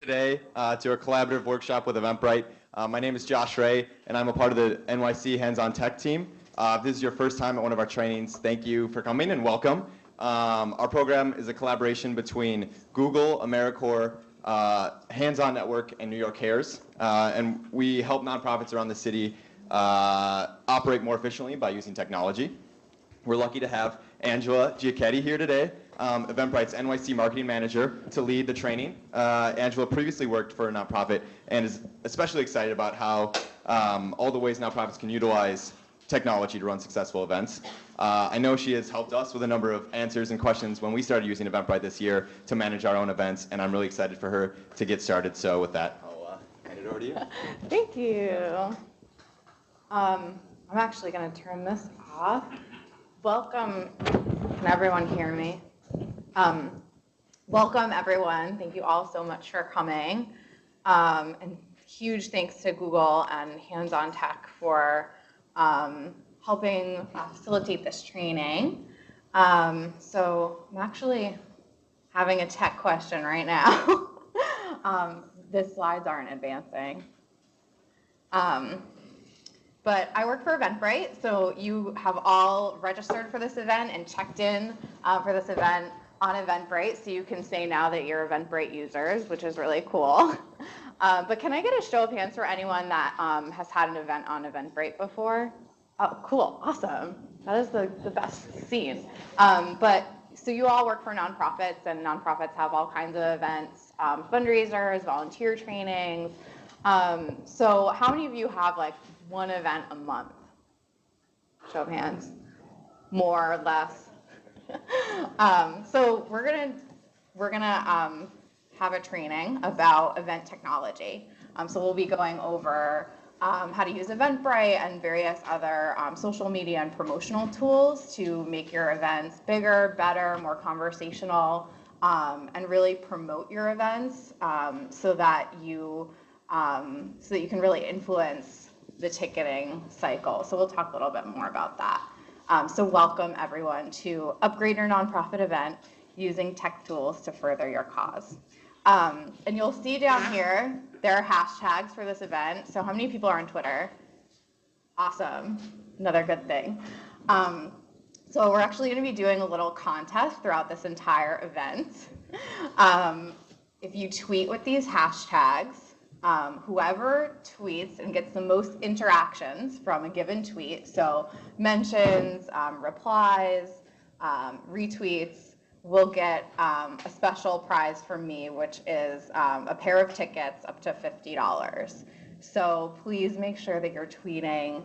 Today to a collaborative workshop with Eventbrite. My name is Josh Ray, and I'm a part of the NYC Hands-On Tech team. If this is your first time at one of our trainings, thank you for coming and welcome. Our program is a collaboration between Google, AmeriCorps, Hands-On Network, and New York Cares. And we help nonprofits around the city operate more efficiently by using technology. We're lucky to have Angela Giacchetti here today, Eventbrite's NYC marketing manager, to lead the training. Angela previously worked for a nonprofit and is especially excited about how all the ways nonprofits can utilize technology to run successful events. I know she has helped us with a number of answers and questions when we started using Eventbrite this year to manage our own events, and I'm really excited for her to get started. So with that, I'll hand it over to you. Thank you. I'm actually going to turn this off. Welcome. Can everyone hear me? Welcome, everyone. Thank you all so much for coming. And huge thanks to Google and Hands-On Tech for helping facilitate this training. So I'm actually having a tech question right now. The slides aren't advancing. But I work for Eventbrite, so you have all registered for this event and checked in for this event on Eventbrite, so you can say now that you're Eventbrite users, which is really cool. But can I get a show of hands for anyone that has had an event on Eventbrite before? Oh, cool, awesome. That is the best scene. So you all work for nonprofits, and nonprofits have all kinds of events, fundraisers, volunteer trainings. So how many of you have like one event a month? Show of hands. More or less. So we're gonna have a training about event technology. So we'll be going over how to use Eventbrite and various other social media and promotional tools to make your events bigger, better, more conversational, and really promote your events so that you can really influence the ticketing cycle. So we'll talk a little bit more about that. So welcome everyone to upgrade your nonprofit event using tech tools to further your cause. And you'll see down here, there are hashtags for this event. So how many people are on Twitter? Awesome, another good thing. So we're actually gonna be doing a little contest throughout this entire event. If you tweet with these hashtags, whoever tweets and gets the most interactions from a given tweet, so mentions, replies, retweets, will get a special prize from me, which is a pair of tickets up to $50. So please make sure that you're tweeting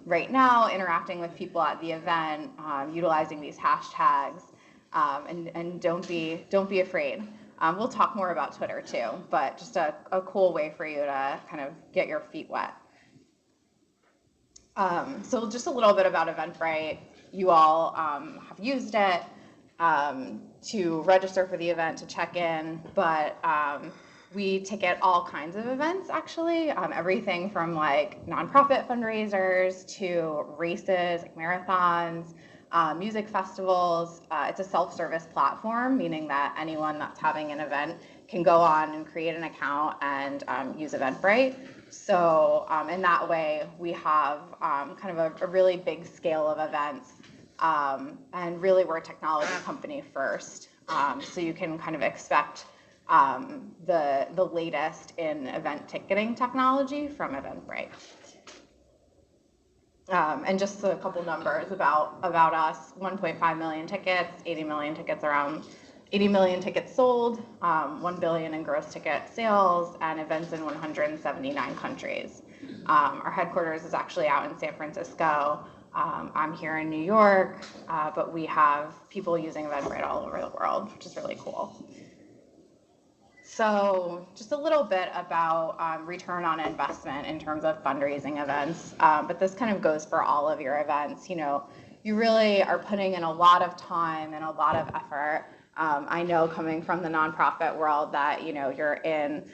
right now, interacting with people at the event, utilizing these hashtags, and don't be afraid. We'll talk more about Twitter too, but just a cool way for you to kind of get your feet wet. So just a little bit about Eventbrite. You all have used it to register for the event, to check in, but we ticket all kinds of events actually, everything from like nonprofit fundraisers to races, like marathons, music festivals. It's a self-service platform, meaning that anyone that's having an event can go on and create an account and use Eventbrite. So in that way, we have kind of a really big scale of events, and really we're a technology company first. So you can kind of expect the latest in event ticketing technology from Eventbrite. And just a couple numbers about us: 1.5 million tickets, 80 million tickets sold, 1 billion in gross ticket sales, and events in 179 countries. Our headquarters is actually out in San Francisco. I'm here in New York, but we have people using Eventbrite all over the world, which is really cool. So just a little bit about return on investment in terms of fundraising events, but this kind of goes for all of your events. You know, you really are putting in a lot of time and a lot of effort. I know coming from the nonprofit world that, you know, you're in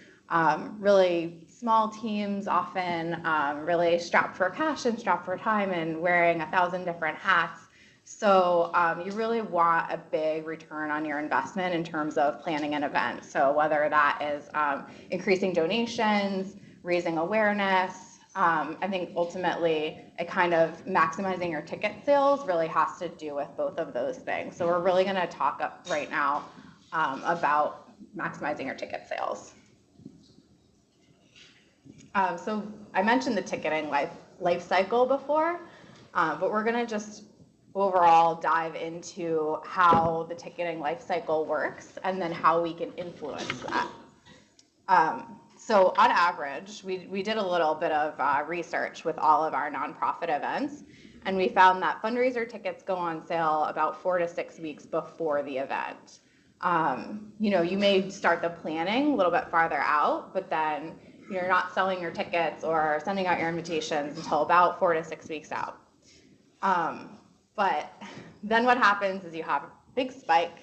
really small teams, often really strapped for cash and strapped for time and wearing 1,000 different hats. So you really want a big return on your investment in terms of planning an event. So whether that is increasing donations, raising awareness, I think ultimately it kind of maximizing your ticket sales really has to do with both of those things. So we're really going to talk right now about maximizing your ticket sales. So I mentioned the ticketing life cycle before, but we're going to just overall dive into how the ticketing life cycle works and then how we can influence that. So on average, we did a little bit of research with all of our nonprofit events, and we found that fundraiser tickets go on sale about 4 to 6 weeks before the event. You may start the planning a little bit farther out, but then you're not selling your tickets or sending out your invitations until about 4 to 6 weeks out. But then what happens is you have a big spike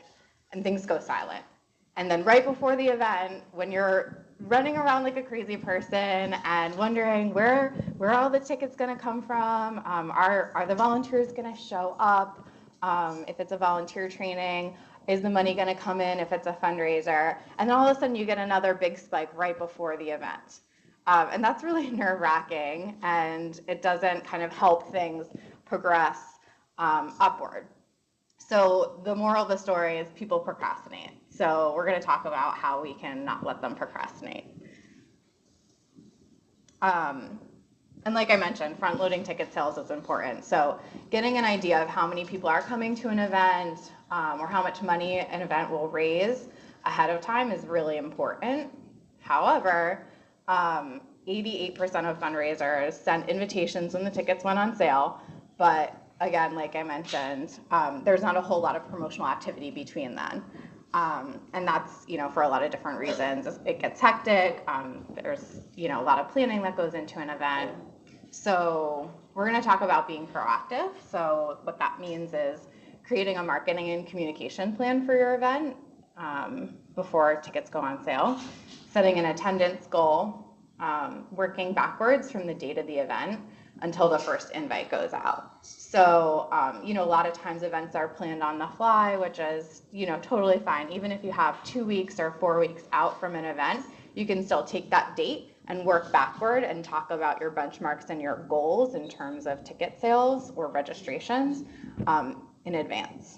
and things go silent. And then right before the event, when you're running around like a crazy person and wondering where are all the tickets going to come from? Are the volunteers going to show up? If it's a volunteer training, is the money going to come in if it's a fundraiser? And then all of a sudden you get another big spike right before the event. And that's really nerve-wracking, and it doesn't kind of help things progress upward. So the moral of the story is people procrastinate. So we're going to talk about how we can not let them procrastinate. And like I mentioned, front-loading ticket sales is important. So getting an idea of how many people are coming to an event or how much money an event will raise ahead of time is really important. However, 88% of fundraisers sent invitations when the tickets went on sale, but again, like I mentioned, there's not a whole lot of promotional activity between then. And that's, for a lot of different reasons. It gets hectic. There's, a lot of planning that goes into an event. So we're going to talk about being proactive. So what that means is creating a marketing and communication plan for your event before tickets go on sale, setting an attendance goal, working backwards from the date of the event until the first invite goes out. So, a lot of times events are planned on the fly, which is, totally fine. Even if you have 2 weeks or 4 weeks out from an event, you can still take that date and work backward and talk about your benchmarks and your goals in terms of ticket sales or registrations in advance.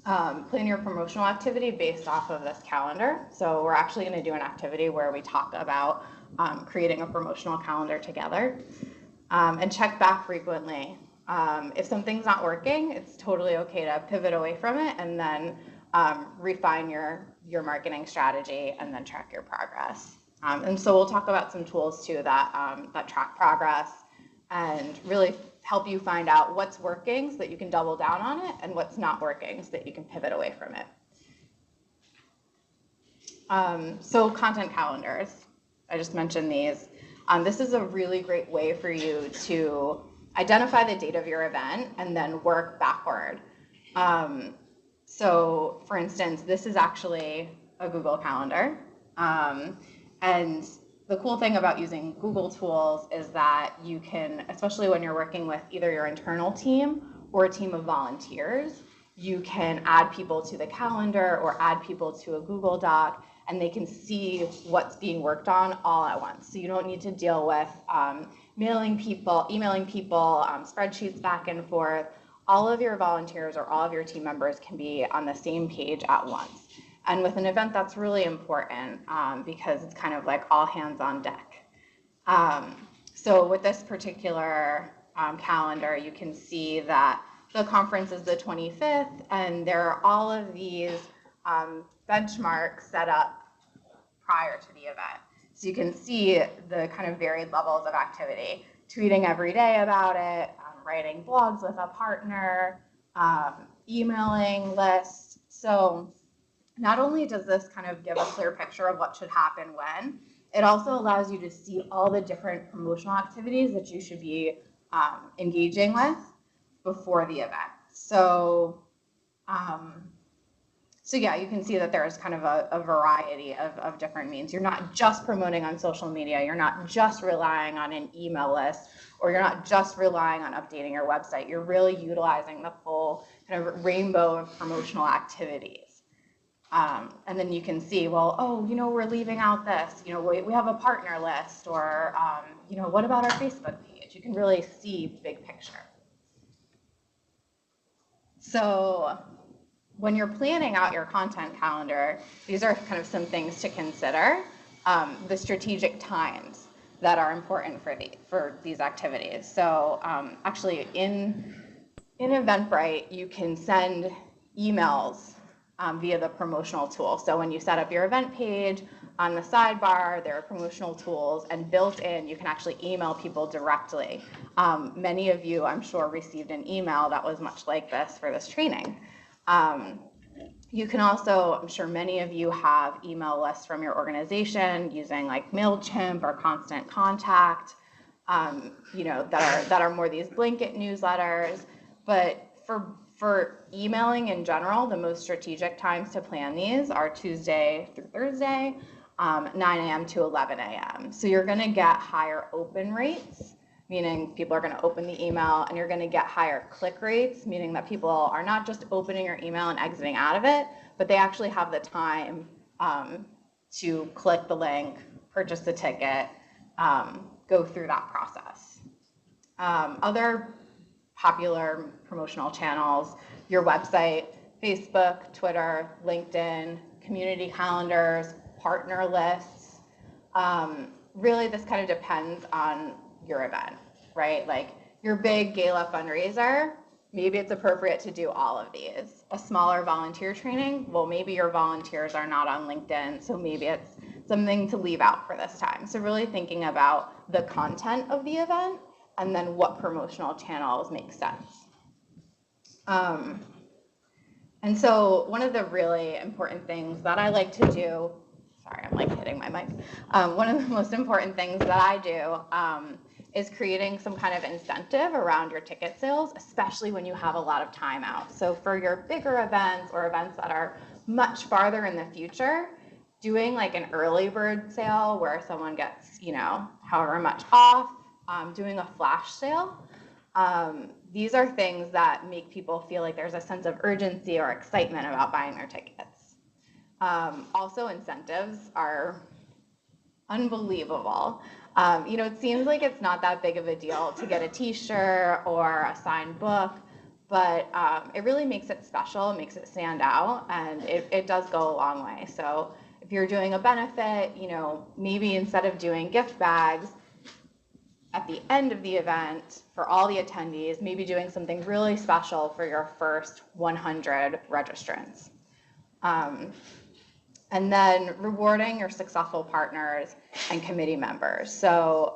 Plan your promotional activity based off of this calendar. So we're actually going to do an activity where we talk about creating a promotional calendar together. And check back frequently. If something's not working, it's totally okay to pivot away from it and then refine your marketing strategy and then track your progress. And so we'll talk about some tools too that track progress and really help you find out what's working so that you can double down on it and what's not working so that you can pivot away from it. So content calendars, I just mentioned these. This is a really great way for you to identify the date of your event and then work backward. So for instance, this is actually a Google Calendar. And the cool thing about using Google tools is that you can, especially when you're working with either your internal team or a team of volunteers, you can add people to the calendar or add people to a Google Doc, and they can see what's being worked on all at once. So you don't need to deal with emailing people, spreadsheets back and forth. All of your volunteers or all of your team members can be on the same page at once. And with an event, that's really important because it's kind of like all hands on deck. So with this particular calendar, you can see that the conference is the 25th, and there are all of these benchmarks set up prior to the event. So you can see the kind of varied levels of activity, tweeting every day about it, writing blogs with a partner, emailing lists. So not only does this kind of give a clear picture of what should happen when, it also allows you to see all the different promotional activities that you should be engaging with before the event. So So yeah, you can see that there's kind of a variety of different means. You're not just promoting on social media. You're not just relying on an email list, or you're not just relying on updating your website. You're really utilizing the full kind of rainbow of promotional activities. And then you can see, well, oh, we're leaving out this. We have a partner list, or, what about our Facebook page? You can really see big picture. So when you're planning out your content calendar, these are kind of some things to consider. The strategic times that are important for these activities. So actually in Eventbrite, you can send emails via the promotional tool. So when you set up your event page, on the sidebar, there are promotional tools, and built in, you can actually email people directly. Many of you, I'm sure, received an email that was much like this for this training. You can also, I'm sure many of you have email lists from your organization using like MailChimp or Constant Contact, that are more these blanket newsletters. But for emailing in general, the most strategic times to plan these are Tuesday through Thursday, 9 a.m. to 11 a.m. So you're going to get higher open rates, meaning people are going to open the email, and you're going to get higher click rates, meaning that people are not just opening your email and exiting out of it, but they actually have the time to click the link, purchase the ticket, go through that process. Other popular promotional channels, your website, Facebook, Twitter, LinkedIn, community calendars, partner lists. Really, this kind of depends on your event, right? Like your big gala fundraiser, maybe it's appropriate to do all of these. A smaller volunteer training, well, maybe your volunteers are not on LinkedIn, so maybe it's something to leave out for this time. So really thinking about the content of the event and then what promotional channels make sense. And so one of the really important things that I like to do, sorry, I'm like hitting my mic. One of the most important things that I do is creating some kind of incentive around your ticket sales, especially when you have a lot of time out. So for your bigger events or events that are much farther in the future, doing like an early bird sale where someone gets, however much off, doing a flash sale. These are things that make people feel like there's a sense of urgency or excitement about buying their tickets. Also, incentives are unbelievable. It seems like it's not that big of a deal to get a t-shirt or a signed book, but it really makes it special, it makes it stand out, and it does go a long way. So if you're doing a benefit, maybe instead of doing gift bags, at the end of the event, for all the attendees, maybe doing something really special for your first 100 registrants. And then rewarding your successful partners and committee members. So,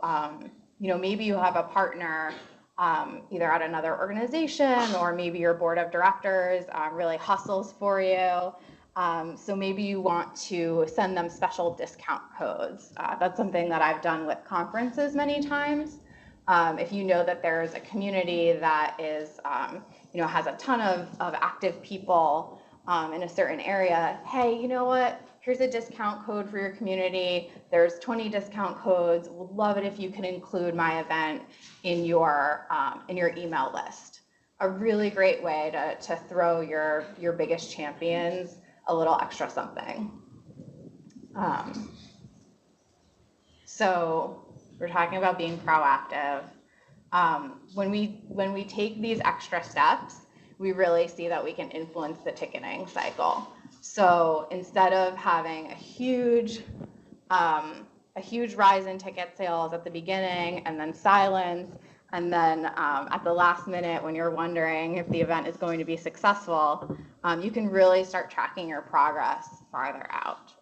maybe you have a partner either at another organization, or maybe your board of directors really hustles for you. So maybe you want to send them special discount codes. That's something that I've done with conferences many times. If you know that there's a community that is, has a ton of active people in a certain area, hey, you know what? Here's a discount code for your community. There's 20 discount codes. Would love it if you can include my event in your email list. A really great way to throw your biggest champions a little extra something. So we're talking about being proactive. When we take these extra steps, we really see that we can influence the ticketing cycle. So instead of having a huge rise in ticket sales at the beginning and then silence, and then at the last minute when you're wondering if the event is going to be successful, you can really start tracking your progress farther out.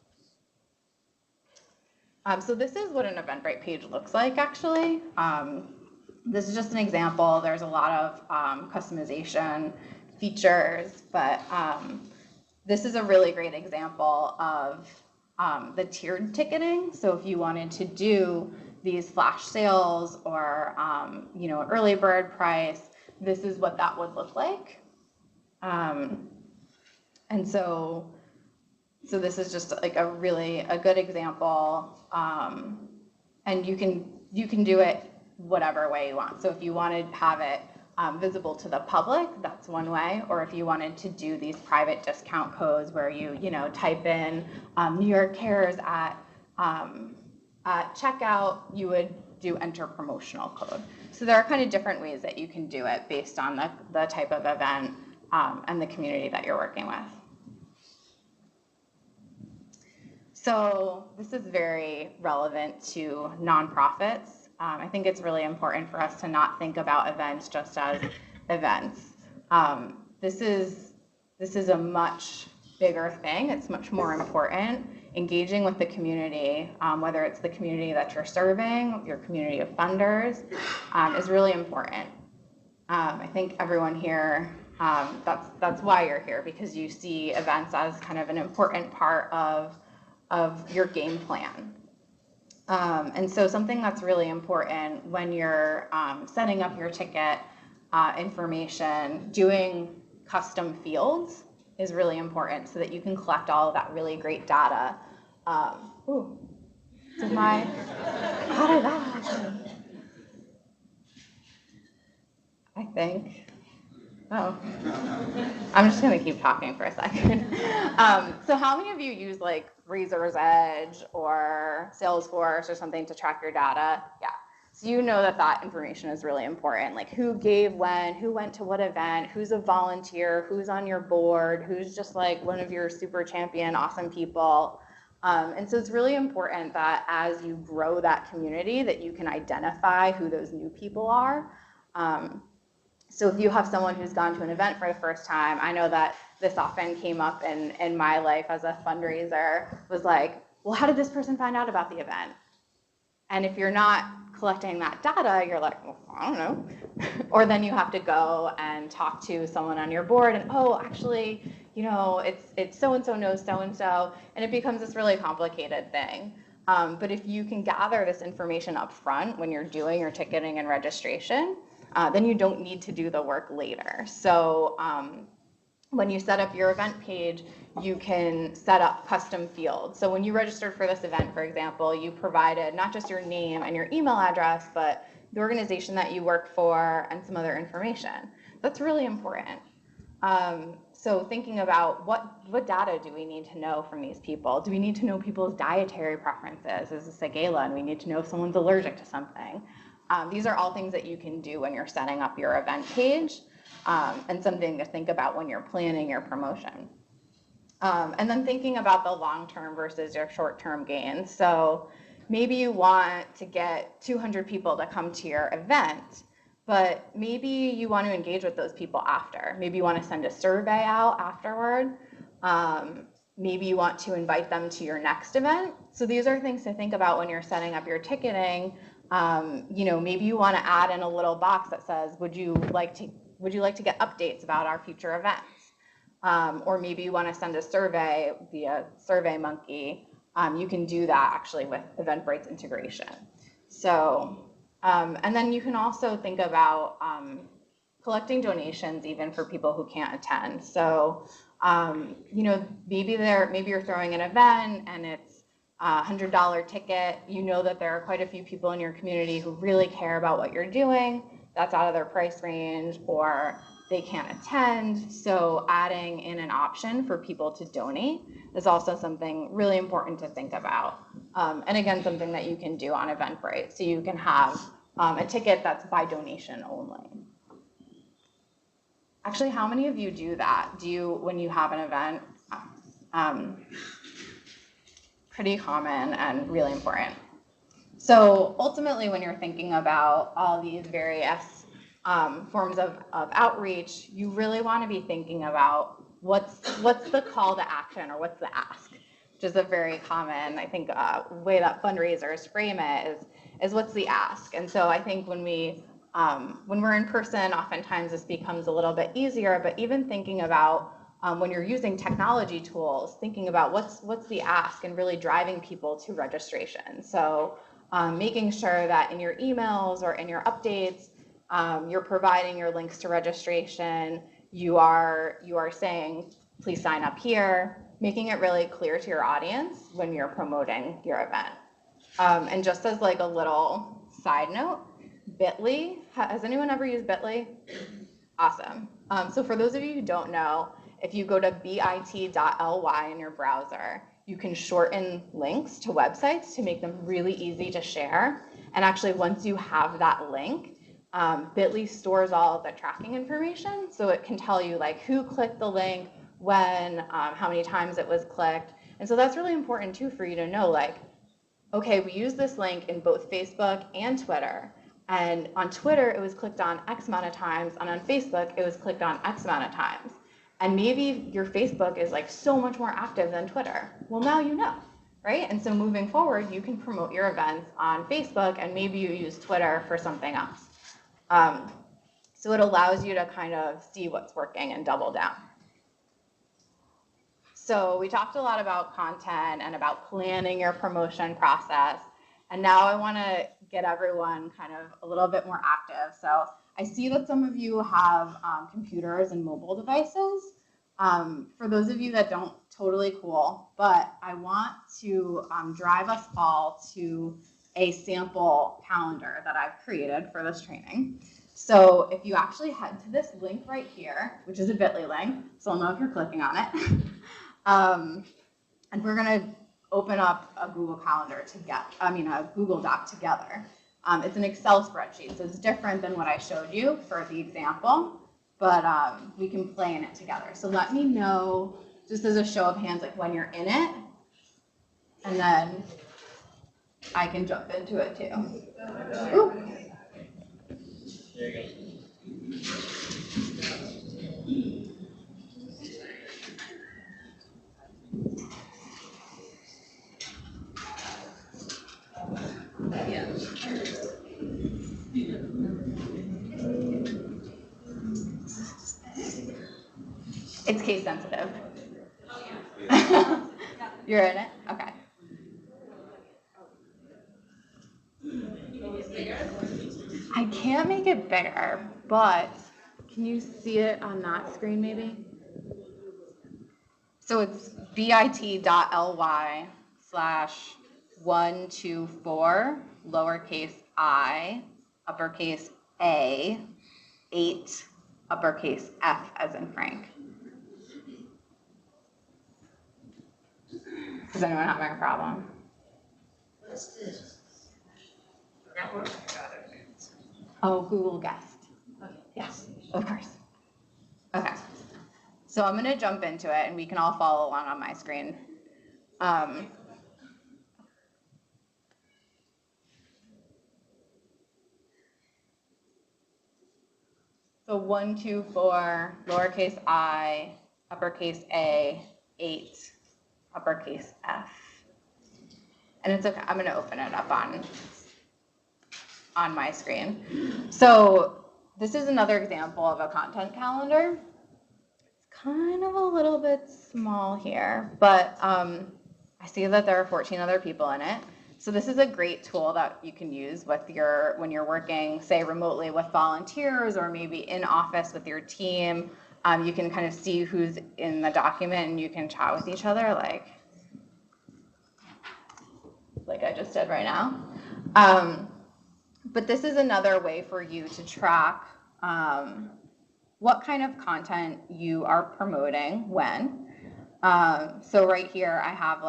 So this is what an Eventbrite page looks like, actually. This is just an example. There's a lot of customization features, but this is a really great example of the tiered ticketing. So if you wanted to do these flash sales or an early bird price, this is what that would look like. And so So this is just like a good example, and you can do it whatever way you want. So if you want to have it visible to the public, that's one way. Or if you wanted to do these private discount codes where you type in New York Cares at checkout, you would do enter promotional code. So there are kind of different ways that you can do it based on the type of event and the community that you're working with. So this is very relevant to nonprofits. I think it's really important for us to not think about events just as events. This is a much bigger thing. It's much more important. Engaging with the community, whether it's the community that you're serving, your community of funders, is really important. I think everyone here, that's why you're here, because you see events as kind of an important part of your game plan. And so something that's really important when you're setting up your ticket information, doing custom fields is really important so that you can collect all of that really great data. How did that happen? I think. Oh, I'm just gonna keep talking for a second. So how many of you use like Razor's Edge or Salesforce or something to track your data? Yeah. So you know that information is really important, like who gave when, who went to what event, who's a volunteer, who's on your board, who's just like one of your super champion, awesome people. And so it's really important that as you grow that community that you can identify who those new people are. So if you have someone who's gone to an event for the first time, I know that this often came up in my life as a fundraiser, was like, well, how did this person find out about the event? And if you're not collecting that data, you're like, well, I don't know. Or then you have to go and talk to someone on your board and, oh, actually, it's so-and-so knows so-and-so, and it becomes this really complicated thing. But if you can gather this information up front when you're doing your ticketing and registration, then you don't need to do the work later. So when you set up your event page, you can set up custom fields. So when you registered for this event, for example, you provided not just your name and your email address, but the organization that you work for and some other information. That's really important. So thinking about what data do we need to know from these people? Do we need to know people's dietary preferences? Is this a gala and we need to know if someone's allergic to something? These are all things that you can do when you're setting up your event page, and something to think about when you're planning your promotion. And then thinking about the long-term versus your short-term gains. So maybe you want to get 200 people to come to your event, but maybe you want to engage with those people after. Maybe you want to send a survey out afterward. Maybe you want to invite them to your next event. So these are things to think about when you're setting up your ticketing. Maybe you want to add in a little box that says, would you like to get updates about our future events? Or maybe you want to send a survey via SurveyMonkey. You can do that actually with Eventbrite's integration. So, and then you can also think about collecting donations even for people who can't attend. So, maybe you're throwing an event and it's $100 ticket. You know that there are quite a few people in your community who really care about what you're doing. That's out of their price range, or they can't attend. So adding in an option for people to donate is also something really important to think about. And again, something that you can do on Eventbrite. So you can have a ticket that's by donation only. Actually, how many of you do that? Do you, when you have an event? Pretty common and really important. So ultimately, when you're thinking about all these various forms of outreach, you really want to be thinking about what's the call to action, or what's the ask, which is a very common, I think, way that fundraisers frame it is what's the ask. And so I think when we're in person, oftentimes this becomes a little bit easier, but even thinking about when you're using technology tools, thinking about what's the ask and really driving people to registration. So making sure that in your emails or in your updates, you're providing your links to registration. You are saying, please sign up here. making it really clear to your audience when you're promoting your event. And just as like a little side note, Bitly, has anyone ever used Bitly? Awesome. So for those of you who don't know, if you go to bit.ly in your browser, you can shorten links to websites to make them really easy to share. And actually, once you have that link, Bitly stores all of the tracking information, so it can tell you like who clicked the link, when, how many times it was clicked. And so that's really important too for you to know, like, okay, we use this link in both Facebook and Twitter. And on Twitter, it was clicked on X amount of times, and on Facebook, it was clicked on X amount of times. And maybe your Facebook is like so much more active than Twitter. Well, now you know, right? And so moving forward, you can promote your events on Facebook, and maybe you use Twitter for something else. So it allows you to kind of see what's working and double down. So we talked a lot about content and about planning your promotion process. And now I want to get everyone kind of a little bit more active. So I see that some of you have computers and mobile devices. For those of you that don't, totally cool. But I want to drive us all to a sample calendar that I've created for this training. So if you actually head to this link right here, which is a Bitly link, so I'll know if you're clicking on it. And we're going to open up a Google Calendar a Google Doc together. It's an Excel spreadsheet, so it's different than what I showed you for the example, but we can play in it together. So let me know, just as a show of hands, like when you're in it, and then I can jump into it too. Ooh. There you go. Yeah. It's case sensitive. Oh, yeah. You're in it? Okay. I can't make it bigger, but can you see it on that screen maybe? So it's bit.ly/124 lowercase I uppercase A 8 uppercase F as in Frank. Is anyone having a problem? Oh, Google Guest. Yes, of course. Okay. So I'm going to jump into it, and we can all follow along on my screen. So 124 lowercase I uppercase A 8 uppercase F. And it's okay. I'm going to open it up on my screen. So this is another example of a content calendar. It's kind of a little bit small here, but I see that there are 14 other people in it. So this is a great tool that you can use with when you're working, say, remotely with volunteers or maybe in office with your team. You can kind of see who's in the document, and you can chat with each other like I just did right now. But this is another way for you to track what kind of content you are promoting when. So right here I have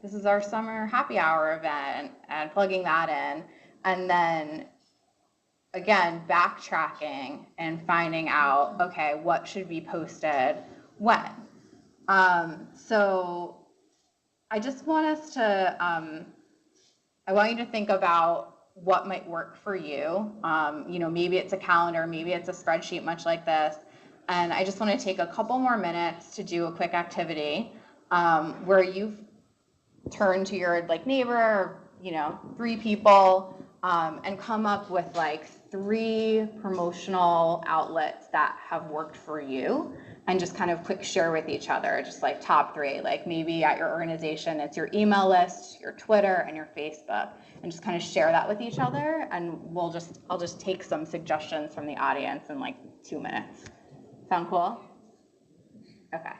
this is our summer happy hour event, and plugging that in, and then again backtracking and finding out, okay, what should be posted when. So I just want us to, I want you to think about what might work for you. Maybe it's a calendar, maybe it's a spreadsheet much like this. And I just want to take a couple more minutes to do a quick activity where you've turned to your neighbor, 3 people, and come up with 3 promotional outlets that have worked for you, and just kind of quick share with each other, just top 3. Maybe at your organization, it's your email list, your Twitter, and your Facebook, and just kind of share that with each other. And I'll just take some suggestions from the audience in 2 minutes. Sound cool? Okay.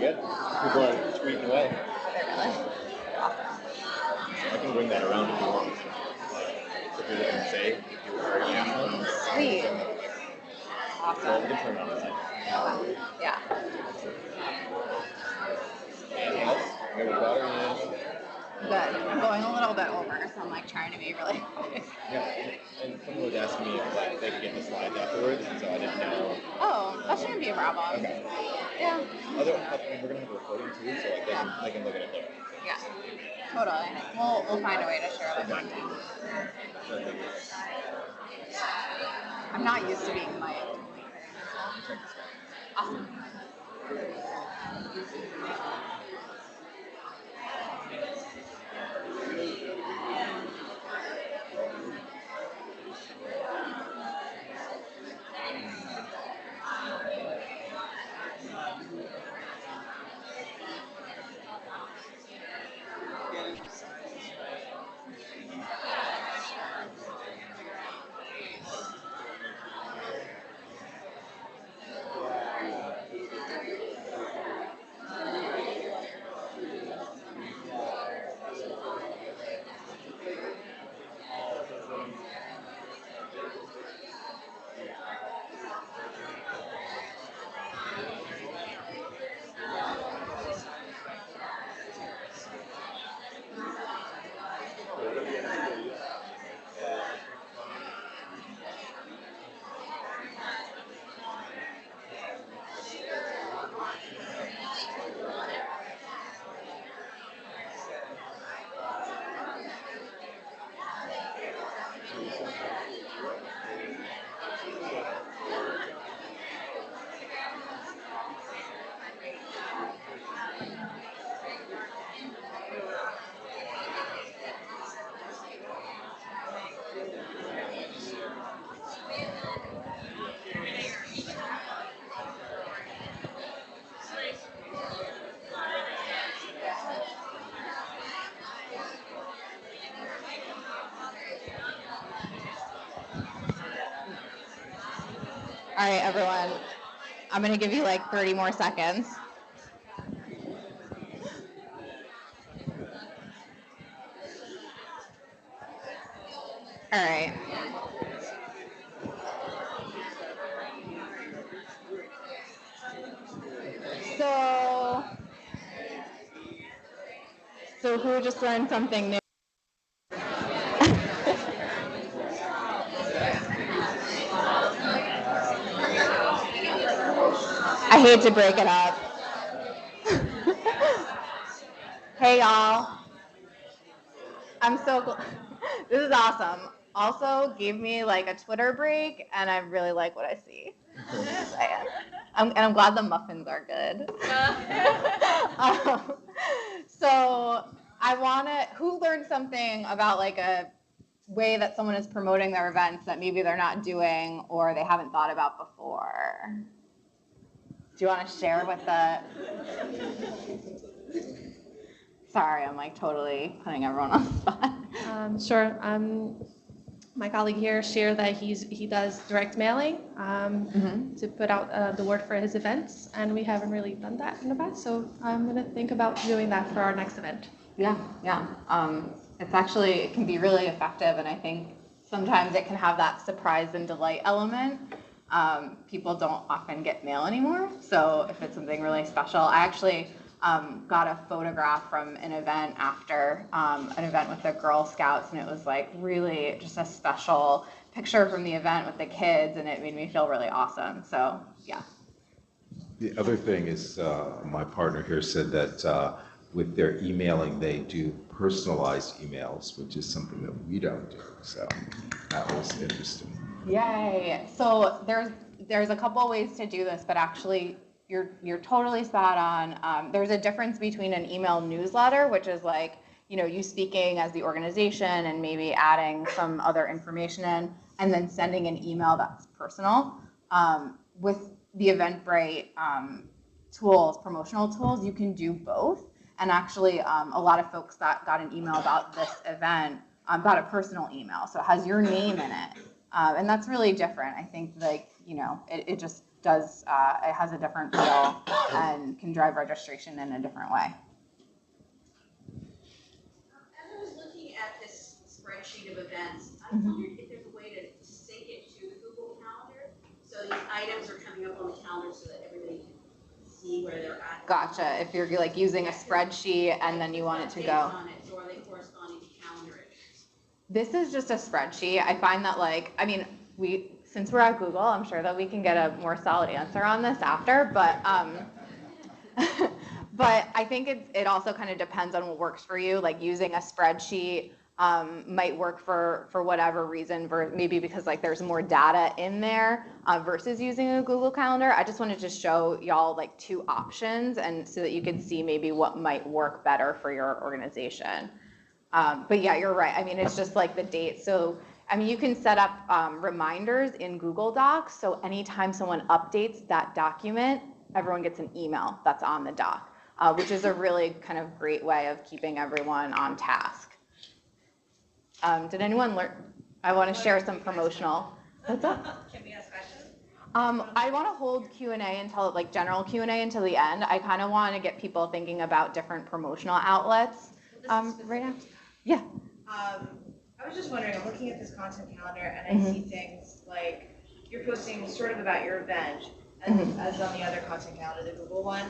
Good. People are tweeting away. I can bring that around if you want. So people can say if you are national. Sweet. Well, we can turn it on the side. Yeah. Anything else? Maybe water? Yeah. Good. I'm going a little bit over, so I'm like trying to be really quick. Yeah. And someone was asking me if like they could get the slides afterwards, and so I didn't know. Oh, that shouldn't be a problem. Okay. Yeah. We're gonna have a recording too, so like they can look at it later. Yeah. Totally. We'll find a way to share the content. I'm not used to being mic'd. Awesome. All right, everyone. I'm going to give you like 30 more seconds. All right. So who just learned something new? I hate to break it up. Hey, y'all. I'm so glad. This is awesome. Also gave me like a Twitter break, and I really like what I see. I'm glad the muffins are good. So I want to, who learned something about like a way that someone is promoting their events that maybe they're not doing or they haven't thought about before? Do you want to share with the... Sorry, I'm like totally putting everyone on the spot. Sure. My colleague here shared that he does direct mailing to put out the word for his events, and we haven't really done that in the past, so I'm going to think about doing that for our next event. Yeah. It's actually, it can be really effective, and I think sometimes it can have that surprise and delight element. People don't often get mail anymore, so if it's something really special, I actually got a photograph from an event after an event with the Girl Scouts, and it was like really just a special picture from the event with the kids, and it made me feel really awesome. So yeah. The other thing is, my partner here said that with their emailing, they do personalized emails, which is something that we don't do. So that was interesting. Yay! So there's a couple ways to do this, but actually you're totally spot on. There's a difference between an email newsletter, which is like, you speaking as the organization and maybe adding some other information in, and then sending an email that's personal. With the Eventbrite tools, promotional tools, you can do both. And actually, a lot of folks that got an email about this event got a personal email, so it has your name in it, and that's really different. I think, like, you know, it just does, it has a different feel and can drive registration in a different way. As I was looking at this spreadsheet of events, I wondered if there's a way to sync it to the Google Calendar, so these items are coming up on the calendar so that everybody can see where they're at. Gotcha. If you're like using a spreadsheet and then you want it to go. On it, so are they corresponding to calendar entries? This is just a spreadsheet. I find that, like, I mean, since we're at Google, I'm sure that we can get a more solid answer on this after, but but I think it also kind of depends on what works for you. Like, using a spreadsheet might work for whatever reason, maybe because, like, there's more data in there versus using a Google Calendar. I just wanted to show y'all, like, two options, and so that you can see maybe what might work better for your organization. But yeah, you're right. I mean, it's just like the date. So, I mean, you can set up reminders in Google Docs. So anytime someone updates that document, everyone gets an email that's on the doc, which is a really kind of great way of keeping everyone on task. Did anyone learn? I want to share some promotional. What's up? Can we ask questions? I want to hold Q&A until, like, general Q&A until the end. I kind of want to get people thinking about different promotional outlets. Right now. Yeah. I was just wondering, I'm looking at this content calendar and I see things like you're posting sort of about your event, and as on the other content calendar, the Google one,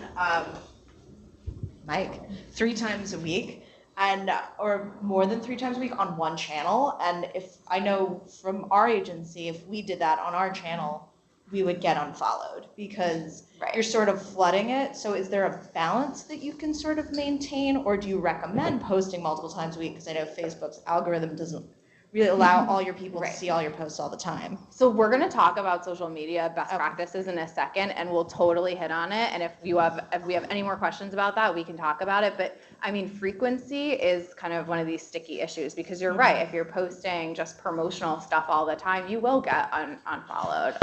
like 3 times a week, and or more than 3 times a week on one channel. And if I know from our agency, if we did that on our channel, we would get unfollowed because you're sort of flooding it. So is there a balance that you can sort of maintain, or do you recommend posting multiple times a week? Because I know Facebook's algorithm doesn't really allow all your people to see all your posts all the time. So we're going to talk about social media best practices in a second, and we'll totally hit on it. And if we have any more questions about that, we can talk about it. But I mean, frequency is kind of one of these sticky issues, because you're right. If you're posting just promotional stuff all the time, you will get unfollowed.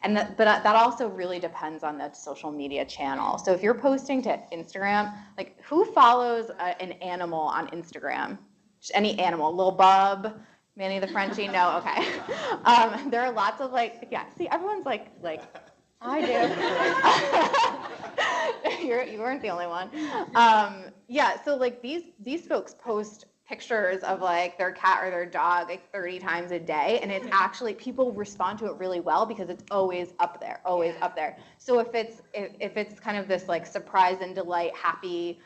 But that also really depends on the social media channel. So if you're posting to Instagram, like, who follows an animal on Instagram? Just any animal, Lil Bub, Manny the Frenchie? No, okay. There are lots of, like, yeah. See, everyone's like I do. You weren't the only one. Yeah. So, like, these folks post pictures of, like, their cat or their dog like 30 times a day, and it's actually, people respond to it really well because it's always up there, up there. So if it's kind of this, like, surprise and delight, happy,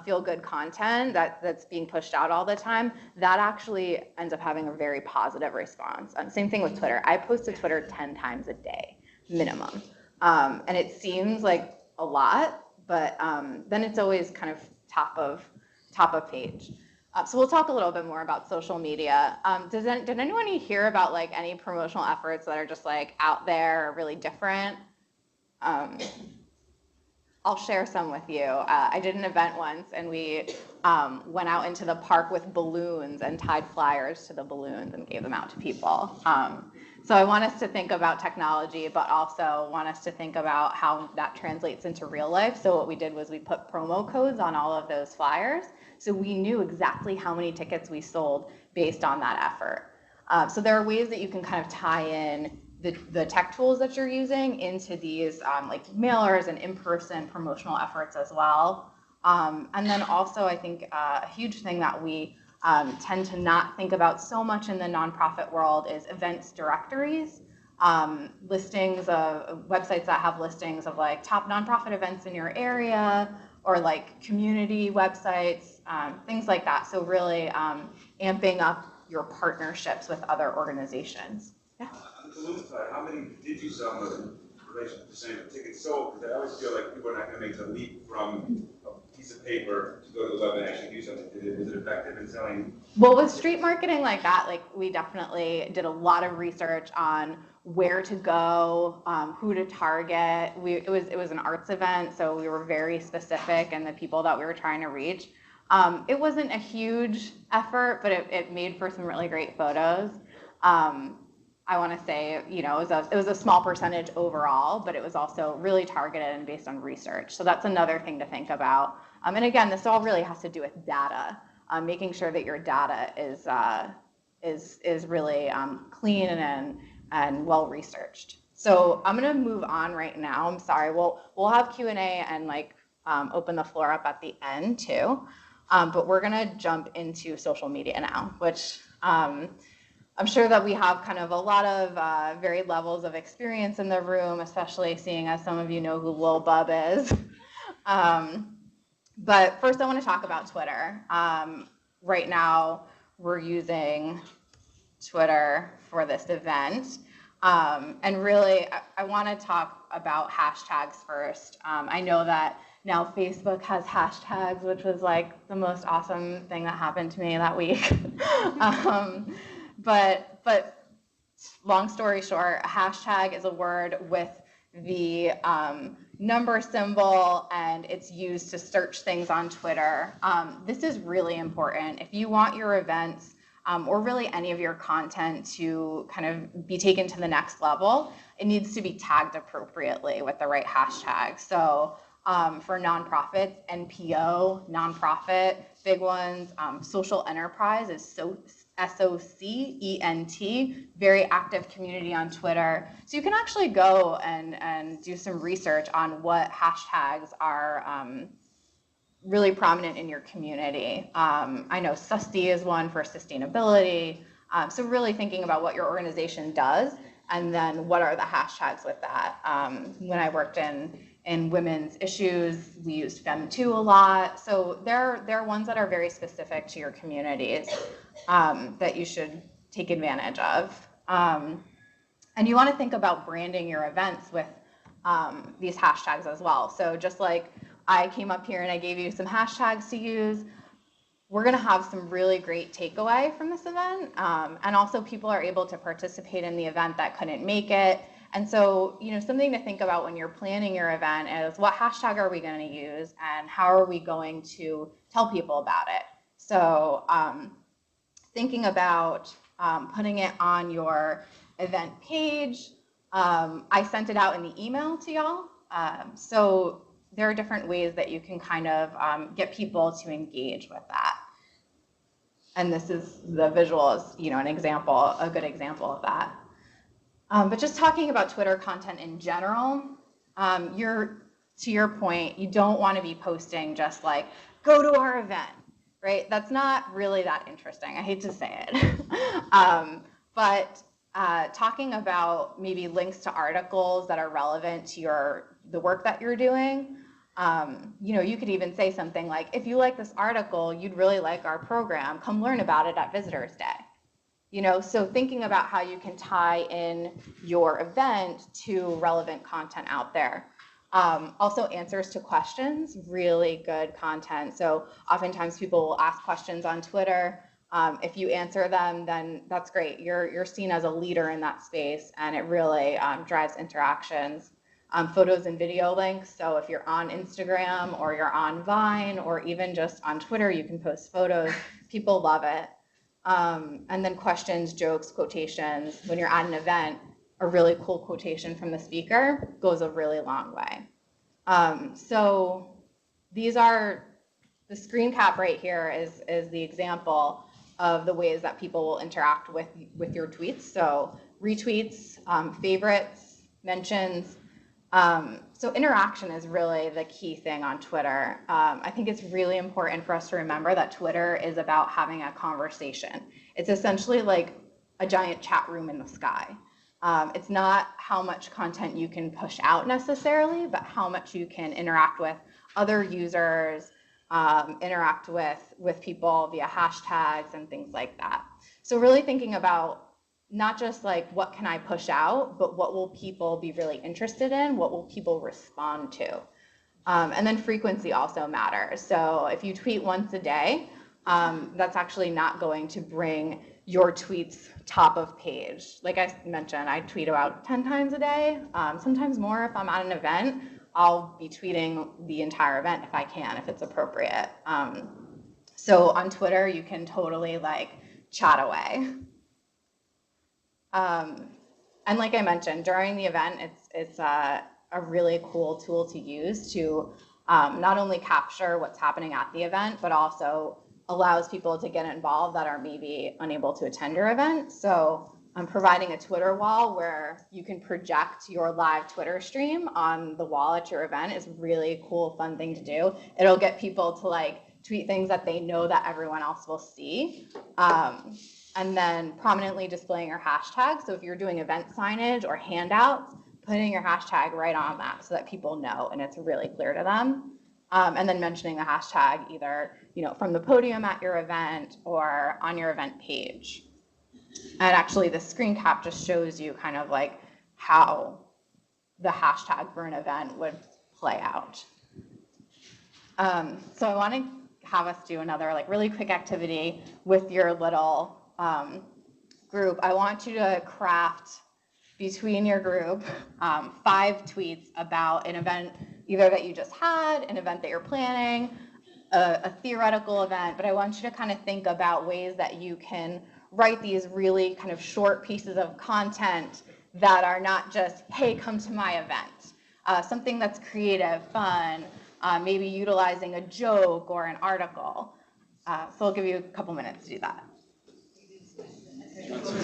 feel good content that's being pushed out all the time, that actually ends up having a very positive response. Same thing with Twitter. I post to Twitter 10 times a day minimum, and it seems like a lot, but then it's always kind of top of page. So we'll talk a little bit more about social media. Did anyone hear about, like, any promotional efforts that are just, like, out there or really different? I'll share some with you. I did an event once, and we went out into the park with balloons and tied flyers to the balloons and gave them out to people. So I want us to think about technology, but also want us to think about how that translates into real life. So what we did was we put promo codes on all of those flyers, so we knew exactly how many tickets we sold based on that effort. So there are ways that you can kind of tie in the tech tools that you're using into these like mailers and in-person promotional efforts as well. And then also, I think a huge thing that we tend to not think about so much in the nonprofit world is events directories, listings of websites that have listings of, like, top nonprofit events in your area, or, like, community websites, things like that. So really amping up your partnerships with other organizations. Yeah. On the balloon side, how many did you sell in relation to the same tickets sold? Because I always feel like people are not going to make the leap from a piece of paper to go to the web and actually do something. Is it effective in selling? Well, with street marketing like that, like, we definitely did a lot of research on where to go, who to target. It was an arts event, so we were very specific in the people that we were trying to reach. It wasn't a huge effort, but it made for some really great photos. I want to say, it was a small percentage overall, but it was also really targeted and based on research. So that's another thing to think about. And again, this all really has to do with data, making sure that your data is really clean and well researched. So I'm going to move on right now. I'm sorry. We'll have Q&A and open the floor up at the end too. But we're going to jump into social media now, which I'm sure that we have kind of a lot of varied levels of experience in the room, especially seeing as some of you know who Lil Bub is. But first I want to talk about Twitter. Right now we're using Twitter for this event. And really, I want to talk about hashtags first. I know that now Facebook has hashtags, which was like the most awesome thing that happened to me that week. But long story short, a hashtag is a word with the number symbol, and it's used to search things on Twitter. This is really important. If you want your events or really any of your content to kind of be taken to the next level, it needs to be tagged appropriately with the right hashtag. So for nonprofits, NPO, nonprofit, big ones, social enterprise is SOCENT, very active community on Twitter. So you can actually go and do some research on what hashtags are really prominent in your community. I know SUSTI is one for sustainability. So really thinking about what your organization does and then what are the hashtags with that. When I worked in women's issues, we used Fem2 a lot. So there are ones that are very specific to your communities that you should take advantage of. And you want to think about branding your events with these hashtags as well. So just like I came up here and I gave you some hashtags to use, we're going to have some really great takeaway from this event. And also people are able to participate in the event that couldn't make it. And so, something to think about when you're planning your event is what hashtag are we going to use and how are we going to tell people about it? So thinking about putting it on your event page. I sent it out in the email to y'all. So there are different ways that you can kind of get people to engage with that. And this is the visual is, an example, a good example of that. But just talking about Twitter content in general, to your point, you don't want to be posting just like, go to our event, right? That's not really that interesting. I hate to say it. But talking about maybe links to articles that are relevant to the work that you're doing, you could even say something like, if you like this article, you'd really like our program, come learn about it at Visitors Day. So thinking about how you can tie in your event to relevant content out there. Also answers to questions, really good content. So oftentimes people will ask questions on Twitter. If you answer them, then that's great. You're seen as a leader in that space, and it really drives interactions. Photos and video links. So if you're on Instagram or you're on Vine or even just on Twitter, you can post photos. People love it. And then questions, jokes, quotations. When you're at an event, a really cool quotation from the speaker goes a really long way. So these are, the screen cap right here is the example of the ways that people will interact with your tweets. So retweets, favorites, mentions. So interaction is really the key thing on Twitter. I think it's really important for us to remember that Twitter is about having a conversation. It's essentially like a giant chat room in the sky. It's not how much content you can push out necessarily, but how much you can interact with other users, interact with people via hashtags and things like that. So really thinking about not just like what can I push out, but what will people be really interested in? What will people respond to? And then frequency also matters. So if you tweet once a day, that's actually not going to bring your tweets top of page. Like I mentioned, I tweet about 10 times a day, sometimes more if I'm at an event. I'll be tweeting the entire event if I can, if it's appropriate. So on Twitter, you can totally like chat away. And like I mentioned, during the event, it's a really cool tool to use to not only capture what's happening at the event, but also allows people to get involved that are maybe unable to attend your event. So I'm providing a Twitter wall where you can project your live Twitter stream on the wall at your event is a really cool, fun thing to do. It'll get people to like tweet things that they know that everyone else will see. And then prominently displaying your hashtag. So if you're doing event signage or handouts, putting your hashtag right on that so that people know and it's really clear to them. And then mentioning the hashtag either, from the podium at your event or on your event page. And actually the screen cap just shows you kind of like how the hashtag for an event would play out. So I want to have us do another like really quick activity with your little group. I want you to craft between your group 5 tweets about an event either that you just had, an event that you're planning, a theoretical event, but I want you to kind of think about ways that you can write these really kind of short pieces of content that are not just, hey, come to my event. Something that's creative, fun, maybe utilizing a joke or an article. So I'll give you a couple minutes to do that.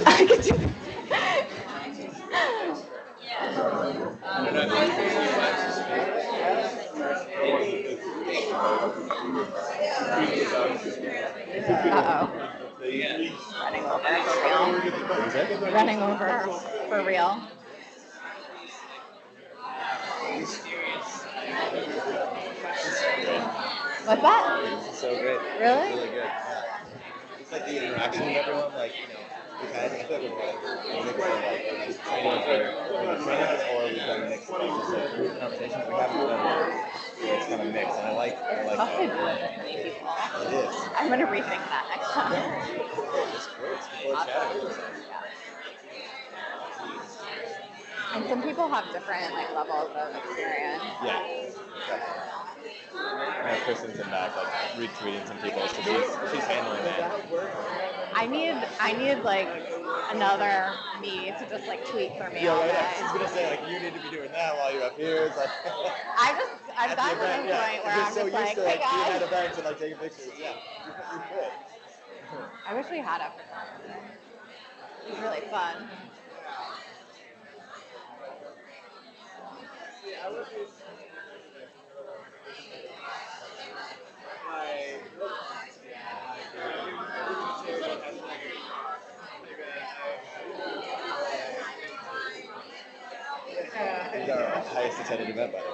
I can do that. Uh-oh. Running over for real. What's that? It's so great. Really? It's really good. Yeah. It's like the interaction with everyone, like, we've had, I feel like we've had a mix of like just training for trainings or we've done a mix of like just like group conversations. We haven't done where it's kind of mixed, and I like that. Many people. It is. I'm going to rethink that next time. It's great. People are chatting with us. And some people have different like levels of experience. Yeah, exactly. I have Kristensen back, like retweeting some people, so she's handling that. I need like another me to just like tweet for me all day. I was gonna say like you need to be doing that while you're up here. It's like I've gotten to the point where I'm so just like, to, hey being at guys. events and like taking pictures. Yeah, you could. I wish we had it. It was really fun. It was our highest attended event, by the way.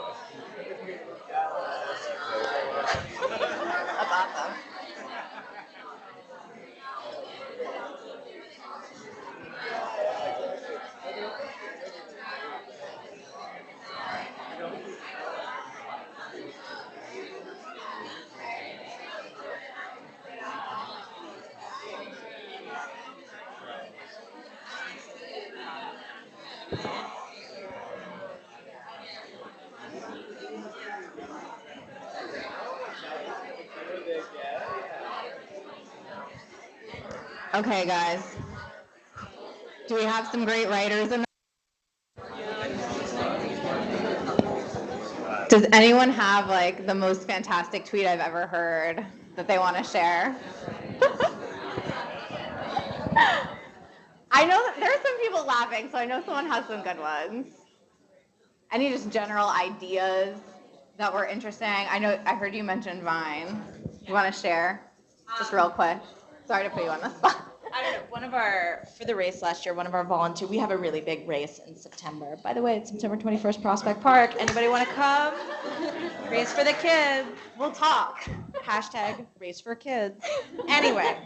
That's awesome. Okay, guys. Do we have some great writers in Does anyone have like the most fantastic tweet I've ever heard that they want to share? I know that there are some people laughing, so I know someone has some good ones. Any just general ideas that were interesting? I heard you mention Vine. You want to share? Just real quick. Sorry to put you on the spot. I don't know, for the race last year, one of our volunteers, we have a really big race in September. By the way, it's September 21st, Prospect Park. Anybody want to come? Race for the kids. We'll talk. Hashtag race for kids. Anyway,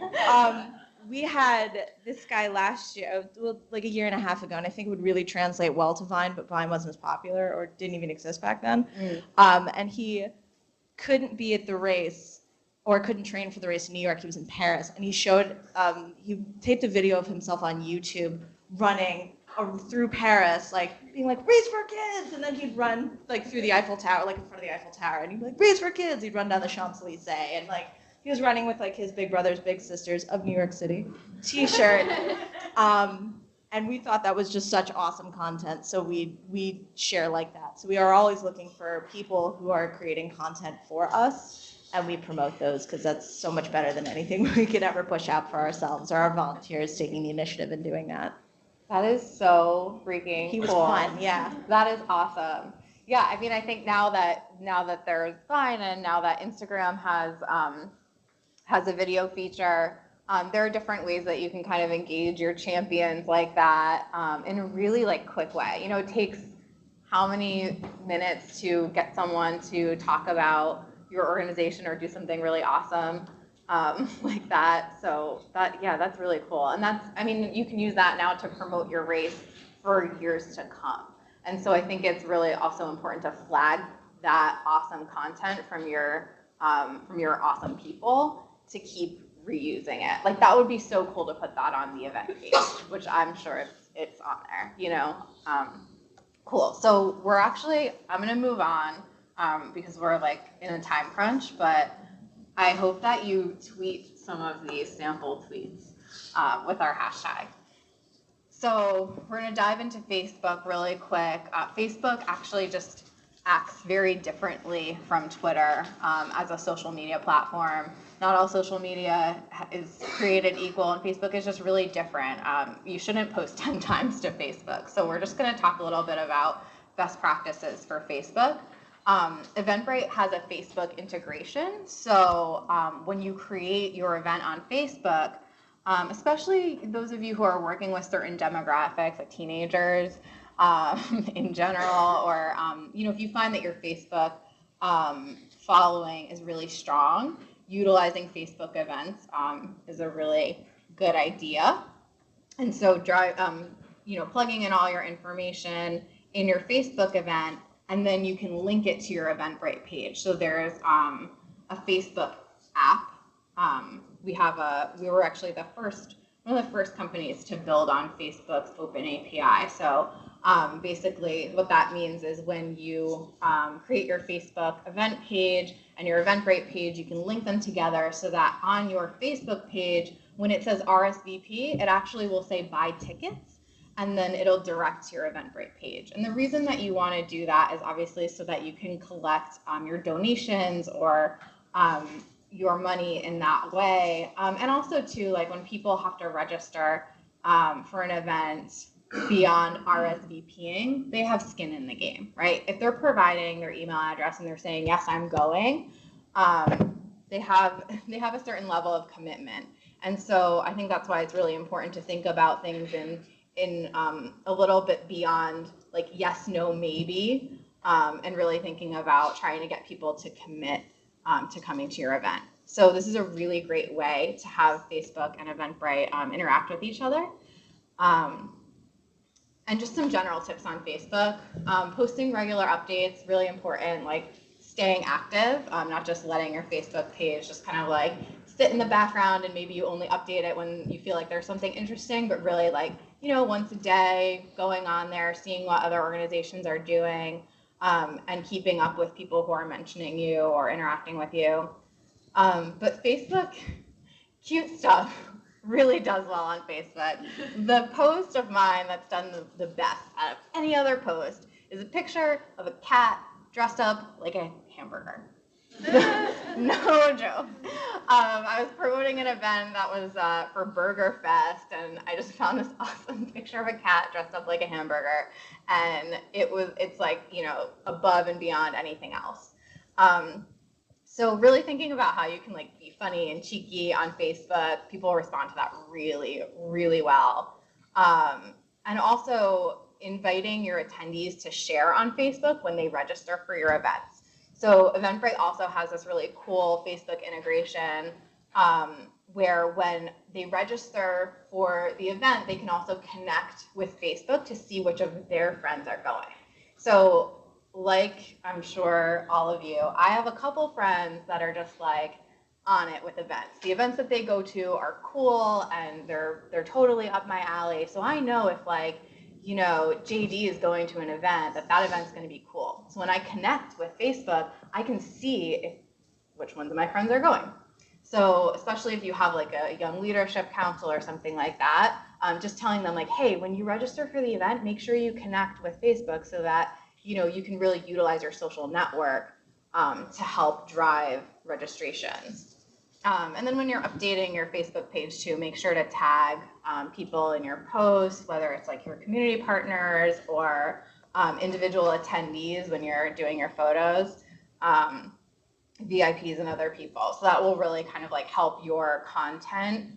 we had this guy last year, like a year and a half ago, and I think it would really translate well to Vine, but Vine wasn't as popular or didn't even exist back then. And he couldn't be at the race or couldn't train for the race in New York. He was in Paris, and he taped a video of himself on YouTube running through Paris, like being like, race for kids, and then he'd run like through the Eiffel Tower, like in front of the Eiffel Tower, and he'd be like, race for kids. He'd run down the Champs-Elysees, and like he was running with like his big brothers, big sisters of New York City t-shirt. And we thought that was just such awesome content, so we share like that. So we are always looking for people who are creating content for us, and we promote those because that's so much better than anything we could ever push out for ourselves or our volunteers taking the initiative and doing that. That is so freaking He was cool. fun, yeah. That is awesome. Yeah, I mean, I think now that there's Vine and now that Instagram has a video feature, there are different ways that you can kind of engage your champions like that in a really like quick way. You know, it takes how many minutes to get someone to talk about your organization or do something really awesome like that. So that's really cool. And I mean, you can use that now to promote your race for years to come. And so I think it's really also important to flag that awesome content from your awesome people to keep reusing it. Like that would be so cool to put that on the event page, which I'm sure it's on there, you know. Cool. So I'm gonna move on because we're like in a time crunch, but I hope that you tweet some of these sample tweets with our hashtag. So we're gonna dive into Facebook really quick. Facebook actually just acts very differently from Twitter as a social media platform. Not all social media is created equal, and Facebook is just really different. You shouldn't post 10 times to Facebook. So we're just gonna talk a little bit about best practices for Facebook. Eventbrite has a Facebook integration. So when you create your event on Facebook, especially those of you who are working with certain demographics, like teenagers in general, or you know, if you find that your Facebook following is really strong, utilizing Facebook events is a really good idea. And so you know, plugging in all your information in your Facebook event, and then you can link it to your Eventbrite page. So there's a Facebook app. We were actually one of the first companies to build on Facebook's open API. So basically what that means is when you create your Facebook event page and your Eventbrite page, you can link them together so that on your Facebook page, when it says RSVP, it actually will say buy tickets, and then it'll direct to your Eventbrite page. And the reason that you want to do that is obviously so that you can collect your donations or your money in that way. And also too, like when people have to register for an event beyond RSVPing, they have skin in the game, right? If they're providing their email address and they're saying, yes, I'm going, they have a certain level of commitment. And so I think that's why it's really important to think about things in a little bit beyond like yes, no, maybe, and really thinking about trying to get people to commit to coming to your event. So this is a really great way to have Facebook and Eventbrite interact with each other. And just some general tips on Facebook. Posting regular updates, really important, like staying active, not just letting your Facebook page just kind of like sit in the background and maybe you only update it when you feel like there's something interesting, but really like, you know, once a day, going on there, seeing what other organizations are doing, and keeping up with people who are mentioning you or interacting with you. But Facebook, cute stuff, really does well on Facebook. The post of mine that's done the best out of any other post is a picture of a cat dressed up like a hamburger. No joke. I was promoting an event that was for Burger Fest, and I just found this awesome picture of a cat dressed up like a hamburger, and it's like, you know, above and beyond anything else. So really thinking about how you can like be funny and cheeky on Facebook, people respond to that really, really well. And also inviting your attendees to share on Facebook when they register for your events. So Eventbrite also has this really cool Facebook integration where when they register for the event, they can also connect with Facebook to see which of their friends are going. So like I'm sure all of you, I have a couple friends that are just like on it with events. The events that they go to are cool and they're totally up my alley. So I know if like, you know, JD is going to an event, that event's going to be cool. So when I connect with Facebook, I can see which ones of my friends are going. So especially if you have like a young leadership council or something like that, just telling them like, hey, when you register for the event, make sure you connect with Facebook so that you can really utilize your social network to help drive registrations. And then when you're updating your Facebook page too, make sure to tag people in your posts, whether it's like your community partners or individual attendees when you're doing your photos, VIPs and other people. So that will really kind of like help your content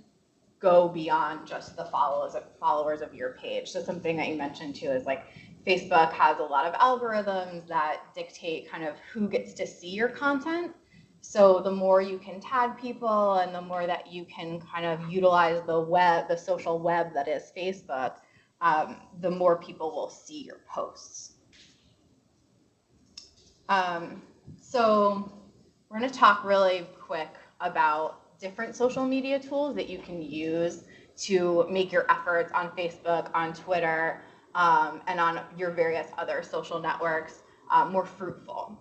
go beyond just the followers of your page. So something that you mentioned too is like Facebook has a lot of algorithms that dictate kind of who gets to see your content. So the more you can tag people and the more that you can kind of utilize the social web that is Facebook, the more people will see your posts. So we're going to talk really quick about different social media tools that you can use to make your efforts on Facebook, on Twitter, and on your various other social networks more fruitful.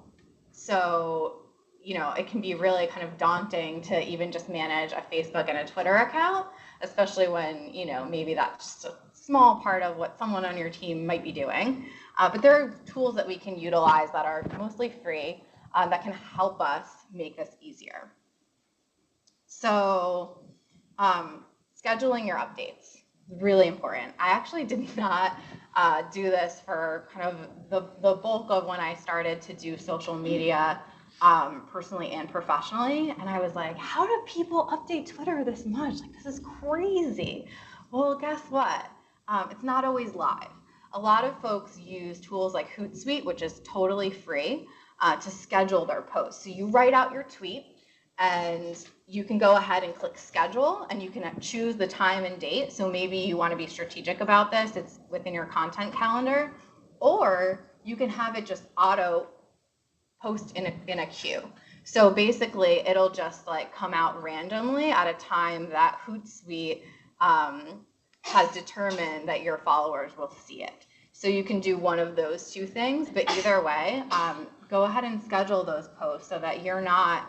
So, it can be really kind of daunting to even just manage a Facebook and a Twitter account, especially when, maybe that's just a small part of what someone on your team might be doing. But there are tools that we can utilize that are mostly free that can help us make this easier. So scheduling your updates is really important. I actually did not do this for kind of the bulk of when I started to do social media personally and professionally. And I was like, how do people update Twitter this much? Like, this is crazy. Well, guess what? It's not always live. A lot of folks use tools like Hootsuite, which is totally free, to schedule their posts. So you write out your tweet and you can go ahead and click schedule and you can choose the time and date. So maybe you want to be strategic about this. It's within your content calendar, or you can have it just auto post in a queue. So basically it'll just like come out randomly at a time that Hootsuite has determined that your followers will see it. So you can do one of those two things, but either way, go ahead and schedule those posts so that you're not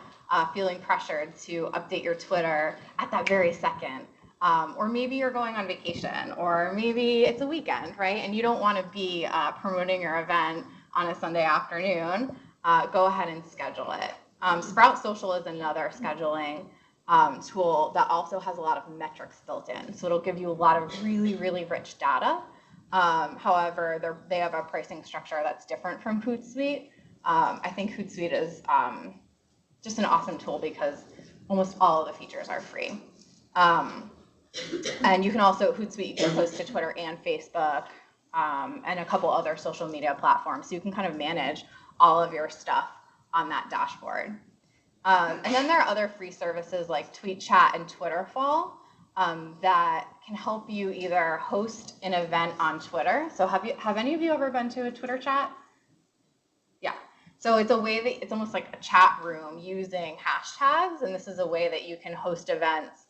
feeling pressured to update your Twitter at that very second. Or maybe you're going on vacation, or maybe it's a weekend, right? And you don't want to be promoting your event on a Sunday afternoon. Go ahead and schedule it. Sprout Social is another scheduling tool that also has a lot of metrics built in. So it'll give you a lot of really, really rich data. However, they have a pricing structure that's different from Hootsuite. I think Hootsuite is just an awesome tool because almost all of the features are free. And you can also, Hootsuite, you can post to Twitter and Facebook and a couple other social media platforms. So you can kind of manage all of your stuff on that dashboard. And then there are other free services like Tweet Chat and Twitterfall that can help you either host an event on Twitter. So have any of you ever been to a Twitter chat? Yeah. So it's a way that it's almost like a chat room using hashtags, and this is a way that you can host events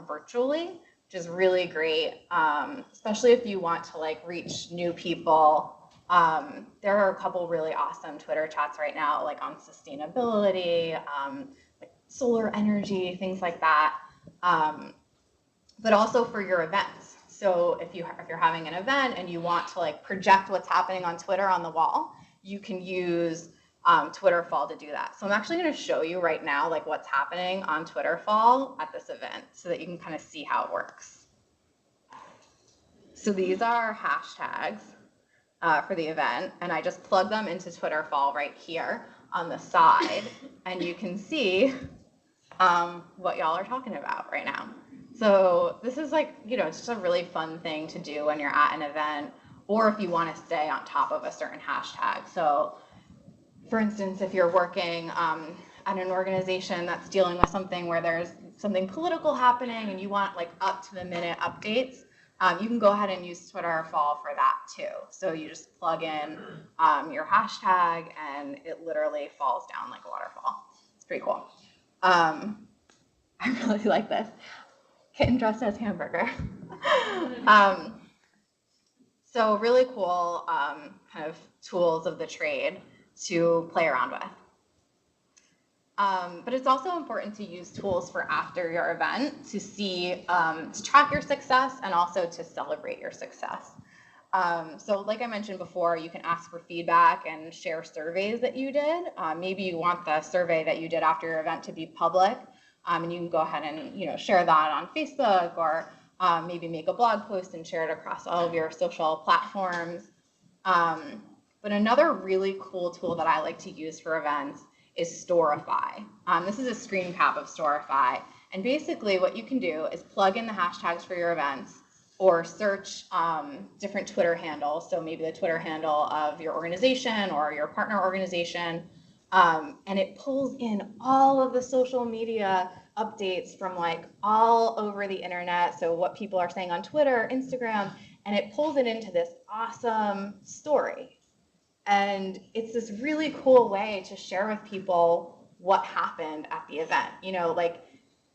virtually, which is really great, especially if you want to like reach new people. There are a couple really awesome Twitter chats right now, like on sustainability, like solar energy, things like that. But also for your events. So if you're having an event and you want to like project what's happening on Twitter on the wall, you can use Twitterfall to do that. So I'm actually going to show you right now like what's happening on Twitterfall at this event so that you can kind of see how it works. So these are hashtags for the event, and I just plug them into Twitterfall right here on the side, and you can see what y'all are talking about right now. So this is like, it's just a really fun thing to do when you're at an event, or if you want to stay on top of a certain hashtag. So for instance, if you're working at an organization that's dealing with something where there's something political happening and you want like up to the minute updates, you can go ahead and use Twitterfall for that too. So you just plug in your hashtag and it literally falls down like a waterfall. It's pretty cool. I really like this. Kitten dressed as hamburger. So really cool kind of tools of the trade to play around with. But it's also important to use tools for after your event to see, to track your success and also to celebrate your success. So like I mentioned before, you can ask for feedback and share surveys that you did. Maybe you want the survey that you did after your event to be public, and you can go ahead and share that on Facebook, or maybe make a blog post and share it across all of your social platforms. But another really cool tool that I like to use for events is Storify. This is a screen cap of Storify, and basically what you can do is plug in the hashtags for your events, or search different Twitter handles, so maybe the Twitter handle of your organization or your partner organization, and it pulls in all of the social media updates from like all over the internet, so what people are saying on Twitter, Instagram, and it pulls it into this awesome story. And it's this really cool way to share with people what happened at the event. Like,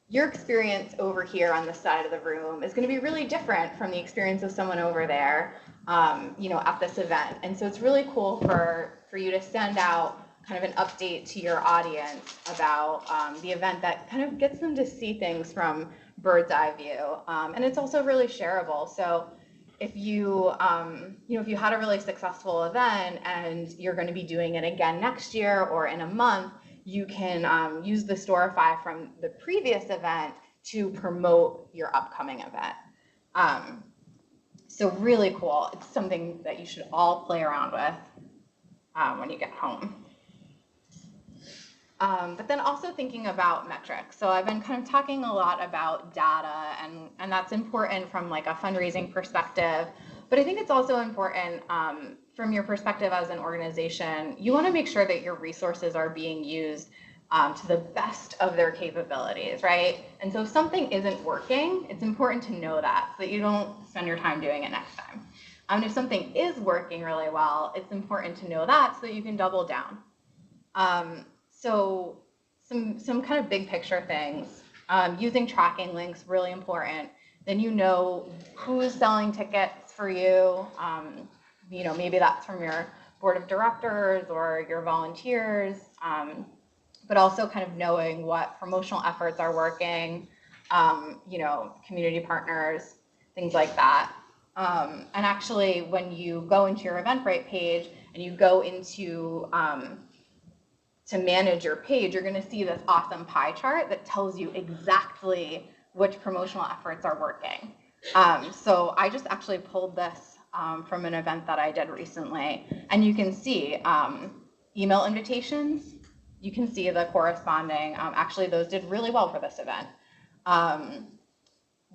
your experience over here on this side of the room is going to be really different from the experience of someone over there, at this event. And so it's really cool for you to send out kind of an update to your audience about the event that kind of gets them to see things from bird's eye view. And it's also really shareable. So if you, if you had a really successful event and you're going to be doing it again next year or in a month, you can use the Storify from the previous event to promote your upcoming event. So really cool. It's something that you should all play around with when you get home. But then also thinking about metrics. So I've been kind of talking a lot about data, and that's important from like a fundraising perspective. But I think it's also important from your perspective as an organization. You want to make sure that your resources are being used to the best of their capabilities, right? And so if something isn't working, it's important to know that so that you don't spend your time doing it next time. And if something is working really well, it's important to know that so that you can double down. So some kind of big picture things, using tracking links, really important. Then who's selling tickets for you. Maybe that's from your board of directors or your volunteers, but also kind of knowing what promotional efforts are working, community partners, things like that. And actually, when you go into your Eventbrite page and you go into to manage your page, you're going to see this awesome pie chart that tells you exactly which promotional efforts are working. So I just actually pulled this from an event that I did recently, and you can see email invitations. You can see the corresponding, actually those did really well for this event.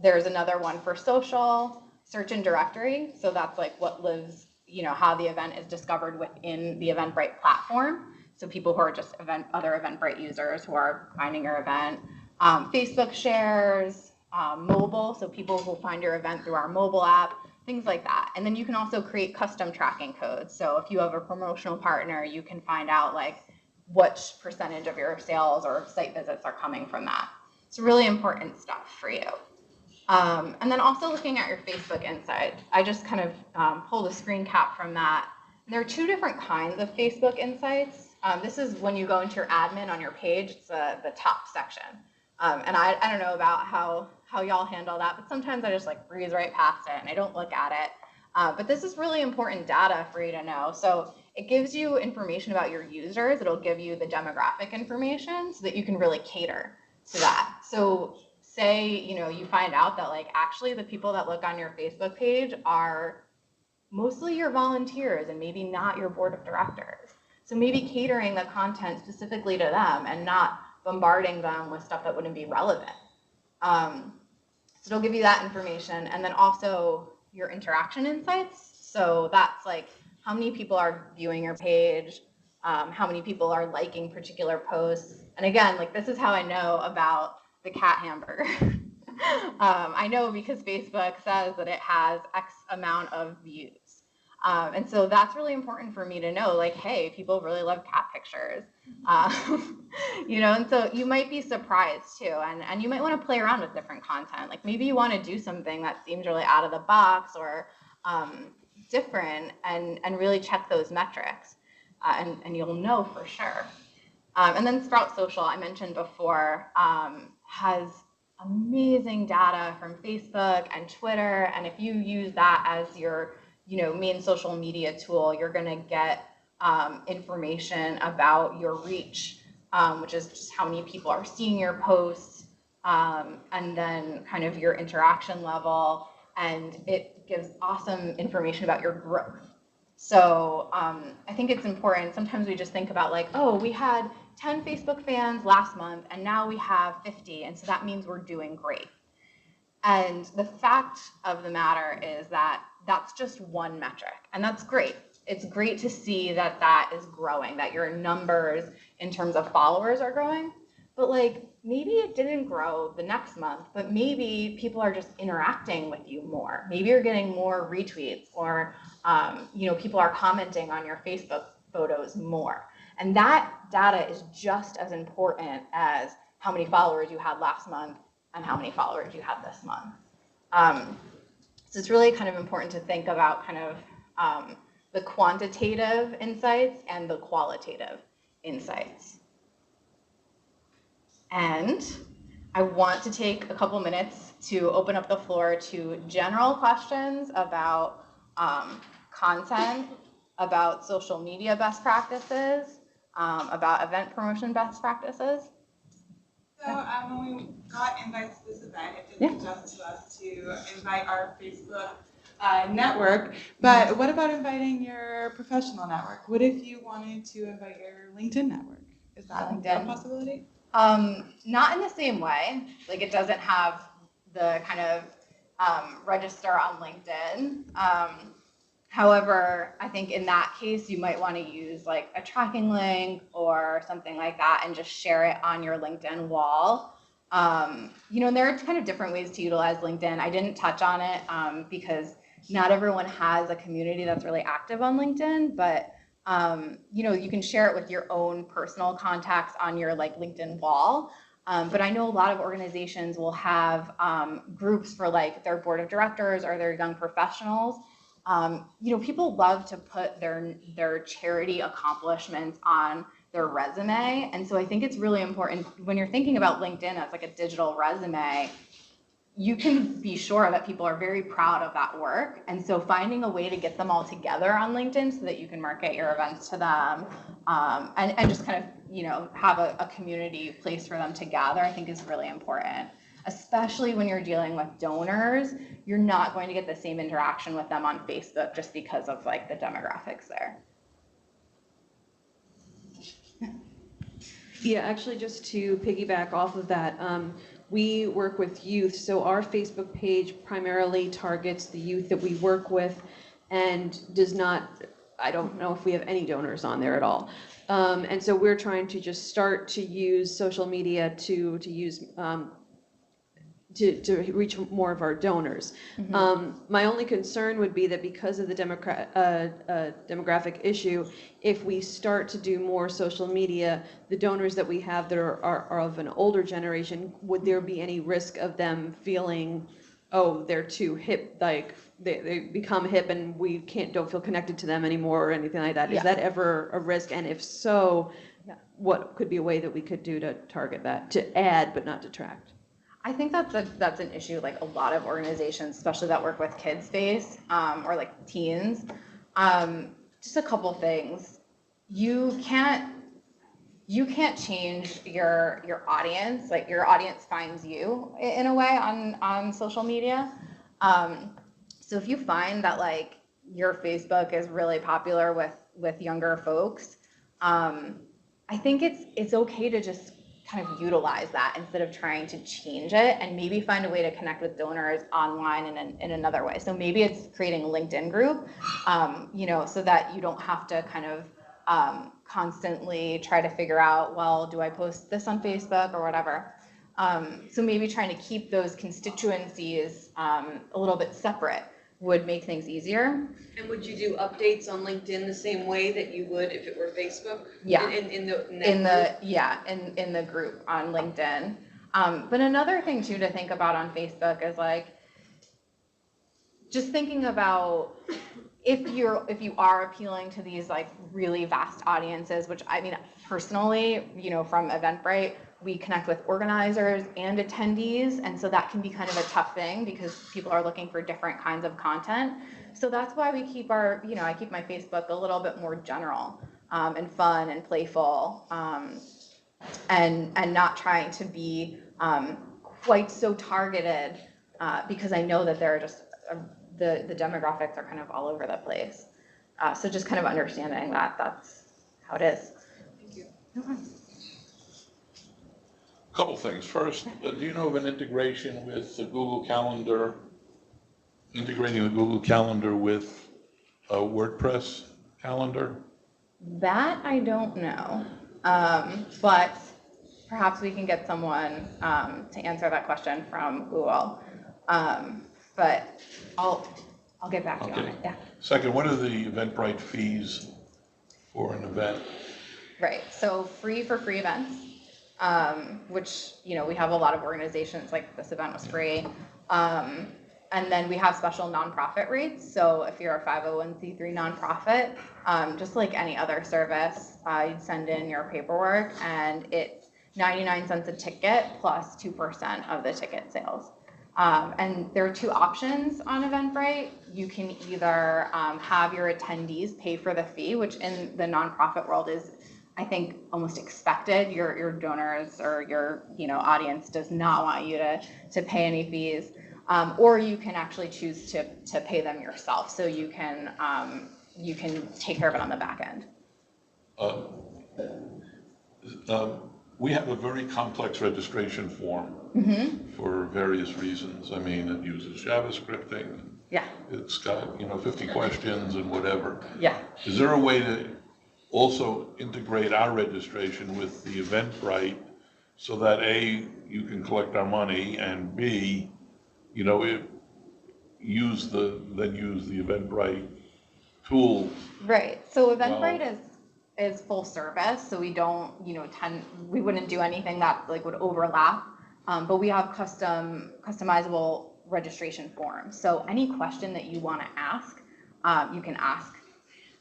There's another one for social, search and directory. So that's like what lives, how the event is discovered within the Eventbrite platform. So people who are just other Eventbrite users who are finding your event. Facebook shares, mobile, so people who find your event through our mobile app, things like that. And then you can also create custom tracking codes. So if you have a promotional partner, you can find out like which percentage of your sales or site visits are coming from that. It's really important stuff for you. And then also looking at your Facebook Insights. I just kind of pulled a screen cap from that. And there are two different kinds of Facebook Insights. This is when you go into your admin on your page, it's the top section. And I don't know about how y'all handle that, but sometimes I just like breeze right past it and I don't look at it. But this is really important data for you to know. So it gives you information about your users. It'll give you the demographic information so that you can really cater to that. So say, you find out that like actually the people that look on your Facebook page are mostly your volunteers and maybe not your board of directors. So maybe catering the content specifically to them and not bombarding them with stuff that wouldn't be relevant. So it'll give you that information, and then also your interaction insights. So that's like how many people are viewing your page, how many people are liking particular posts. And again, like this is how I know about the cat hamburger. I know because Facebook says that it has X amount of views. And so that's really important for me to know, like, hey, people really love cat pictures, and so you might be surprised too. And you might want to play around with different content. Like maybe you want to do something that seems really out of the box or different and really check those metrics and you'll know for sure. And then Sprout Social, I mentioned before, has amazing data from Facebook and Twitter. And if you use that as your, main social media tool, you're going to get information about your reach, which is just how many people are seeing your posts, and then kind of your interaction level. And it gives awesome information about your growth. So I think it's important. Sometimes we just think about like, oh, we had 10 Facebook fans last month and now we have 50. And so that means we're doing great. And the fact of the matter is that that's just one metric. And that's great. It's great to see that that is growing, that your numbers in terms of followers are growing. But like, maybe it didn't grow the next month, but maybe people are just interacting with you more. Maybe you're getting more retweets, or people are commenting on your Facebook photos more. And that data is just as important as how many followers you had last month and how many followers you had this month. So it's really kind of important to think about kind of the quantitative insights and the qualitative insights. And I want to take a couple minutes to open up the floor to general questions about content, about social media best practices, about event promotion best practices. So when we got invites to this event, it didn't suggest to us to invite our Facebook network, but what about inviting your professional network? What if you wanted to invite your LinkedIn network? Is that a possibility? Not in the same way. Like, it doesn't have the kind of register on LinkedIn. However, I think in that case, you might want to use like a tracking link or something like that and just share it on your LinkedIn wall. And there are kind of different ways to utilize LinkedIn. I didn't touch on it because not everyone has a community that's really active on LinkedIn, but you can share it with your own personal contacts on your like LinkedIn wall. But I know a lot of organizations will have groups for like their board of directors or their young professionals. People love to put their charity accomplishments on their resume. And so I think it's really important when you're thinking about LinkedIn as like a digital resume, you can be sure that people are very proud of that work. And so finding a way to get them all together on LinkedIn so that you can market your events to them and just kind of, have a community place for them to gather, I think is really important. Especially when you're dealing with donors, you're not going to get the same interaction with them on Facebook just because of like the demographics there. Yeah, actually, just to piggyback off of that, we work with youth, so our Facebook page primarily targets the youth that we work with and does not, I don't know if we have any donors on there at all. And so we're trying to just start to use social media to reach more of our donors. Mm-hmm. My only concern would be that because of the demographic issue, if we start to do more social media, the donors that we have that are of an older generation, would there be any risk of them feeling, oh, they're too hip, like they become hip and we don't feel connected to them anymore or anything like that? Yeah. Is that ever a risk? And if so, yeah, what could be a way that we could do to target that, to add but not detract? I think that's an issue like a lot of organizations, especially that work with kids face or like teens. Just a couple things. You can't change your audience. Like, your audience finds you in a way on social media. So if you find that like your Facebook is really popular with younger folks, I think it's okay to just kind of utilize that instead of trying to change it, and maybe find a way to connect with donors online in another way. So maybe it's creating a LinkedIn group, so that you don't have to kind of constantly try to figure out, well, do I post this on Facebook or whatever? So maybe trying to keep those constituencies a little bit separate would make things easier. And would you do updates on LinkedIn the same way that you would if it were Facebook? Yeah. In the group on LinkedIn. But another thing too to think about on Facebook is like, just thinking about if you are appealing to these like really vast audiences, which I mean personally, from Eventbrite, we connect with organizers and attendees, and so that can be kind of a tough thing because people are looking for different kinds of content. So that's why we keep I keep my Facebook a little bit more general and fun and playful, and not trying to be quite so targeted because I know that there are just the demographics are kind of all over the place. So just kind of understanding that that's how it is. Thank you. Okay. Couple things. First, do you know of an integration with the Google Calendar, integrating the Google Calendar with a WordPress calendar? That I don't know, but perhaps we can get someone to answer that question from Google. But I'll get back to you on it. Yeah. Second, what are the Eventbrite fees for an event? Right. So free for free events, which we have a lot of organizations like this event was free. And then we have special nonprofit rates. So if you're a 501c3 nonprofit, just like any other service, you'd send in your paperwork and it's 99 cents a ticket plus 2% of the ticket sales. And there are two options on Eventbrite. You can either have your attendees pay for the fee, which in the nonprofit world is, I think, almost expected. Your donors or your audience does not want you to pay any fees. Or you can actually choose to pay them yourself, so you can take care of it on the back end. We have a very complex registration form for various reasons. I mean, it uses JavaScripting. Yeah. It's got 50 questions and whatever. Yeah. Is there a way to also integrate our registration with the Eventbrite so that A, you can collect our money, and B, use the Eventbrite tool? Right. So Eventbrite is full service, so we don't we wouldn't do anything that like would overlap, but we have customizable registration forms. So any question that you want to ask, you can ask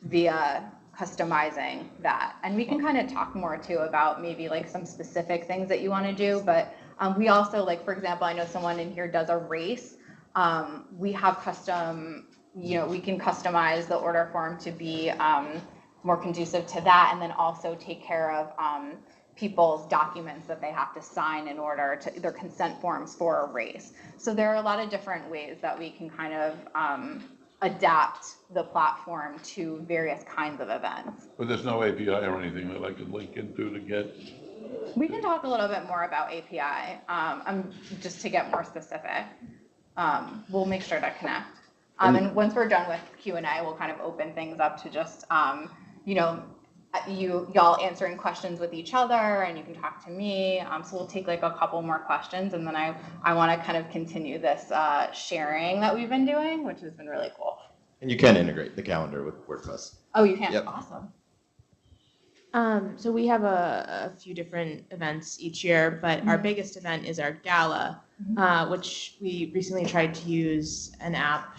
via customizing that, and we can kind of talk more too about maybe like some specific things that you want to do. But we also, like, for example, I know someone in here does a race. We have custom, we can customize the order form to be more conducive to that, and then also take care of people's documents that they have to sign in order to their consent forms for a race. So there are a lot of different ways that we can kind of adapt the platform to various kinds of events. But there's no API or anything that I could link into to get? We can talk a little bit more about API, just to get more specific. We'll make sure to connect. And once we're done with Q&A, we'll kind of open things up to just, y'all answering questions with each other, and you can talk to me. So we'll take like a couple more questions, and then I want to kind of continue this sharing that we've been doing, which has been really cool. And you can integrate the calendar with WordPress. Oh, you can? Yep. Awesome. So we have a few different events each year, but our biggest event is our gala, which we recently tried to use an app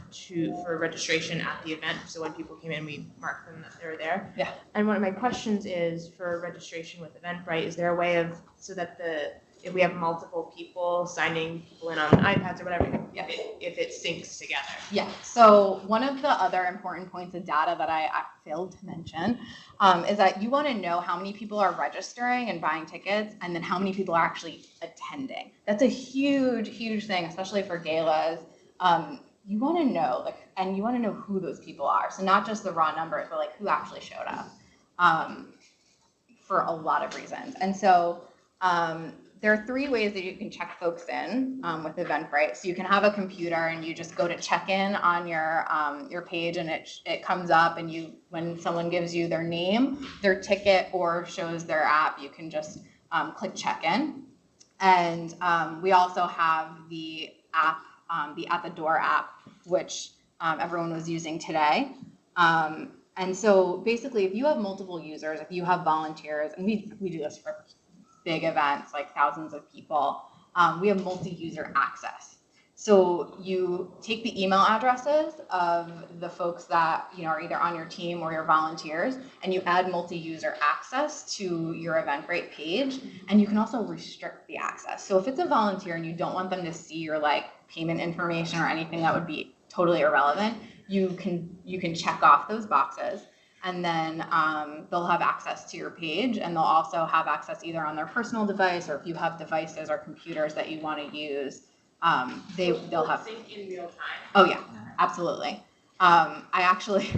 for registration at the event. So when people came in, we marked them that they were there. Yeah. And one of my questions is, for registration with Eventbrite, is there a way of, so that if we have multiple people signing people in on iPads or whatever, if it syncs together? Yeah, so one of the other important points of data that I failed to mention is that you want to know how many people are registering and buying tickets, and then how many people are actually attending. That's a huge, huge thing, especially for galas. You want to know, and you want to know who those people are. So not just the raw numbers, but like who actually showed up, for a lot of reasons. And so there are three ways that you can check folks in with Eventbrite. So you can have a computer and you just go to check in on your page, and it comes up, and when someone gives you their name, their ticket, or shows their app, you can just click check in. And we also have the app, the At the Door app, which everyone was using today. And so basically, if you have multiple users, if you have volunteers, and we do this for big events, like thousands of people, we have multi-user access. So you take the email addresses of the folks that are either on your team or your volunteers, and you add multi-user access to your Eventbrite page, and you can also restrict the access. So if it's a volunteer and you don't want them to see your payment information or anything that would be totally irrelevant, you can check off those boxes, and then they'll have access to your page, and they'll also have access either on their personal device, or if you have devices or computers that you want to use, they'll have sync in real time. Oh yeah, absolutely. I actually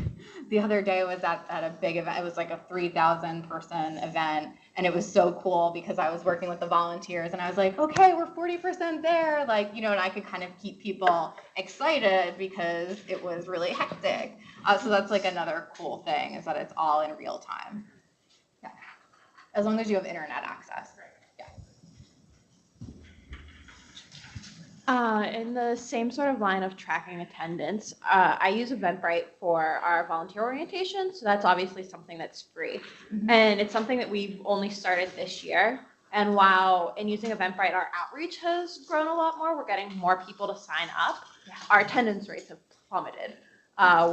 the other day was at a big event. It was like a 3,000 person event, and it was so cool because I was working with the volunteers, and I was like, okay, we're 40% there, and I could kind of keep people excited because it was really hectic. So that's another cool thing, is that it's all in real time. Yeah, as long as you have internet access. In the same sort of line of tracking attendance, I use Eventbrite for our volunteer orientation, so that's obviously something that's free. Mm-hmm. And it's something that we've only started this year. And while in using Eventbrite, our outreach has grown a lot more, we're getting more people to sign up, our attendance rates have plummeted.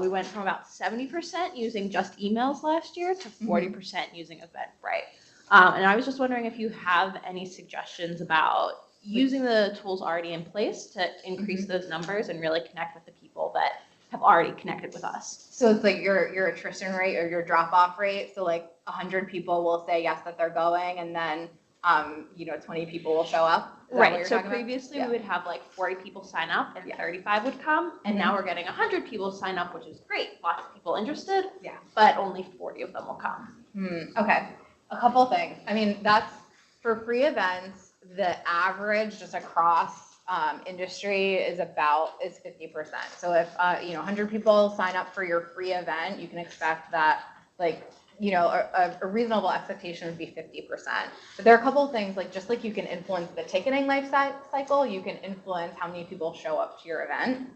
We went from about 70% using just emails last year to 40% using Eventbrite. And I was just wondering if you have any suggestions about using the tools already in place to increase those numbers and really connect with the people that have already connected with us. So it's your attrition rate or your drop off rate. So 100 people will say yes that they're going, and then 20 people will show up. Is that what Right. you're So talking about? previously we would have 40 people sign up and 35 would come, and now we're getting 100 people sign up, which is great. Lots of people interested. Yeah. But only 40 of them will come. Okay. A couple things. I mean, that's for free events. The average just across industry is 50%. So if 100 people sign up for your free event, you can expect that a reasonable expectation would be 50%. But there are a couple of things just like you can influence the ticketing life cycle, you can influence how many people show up to your event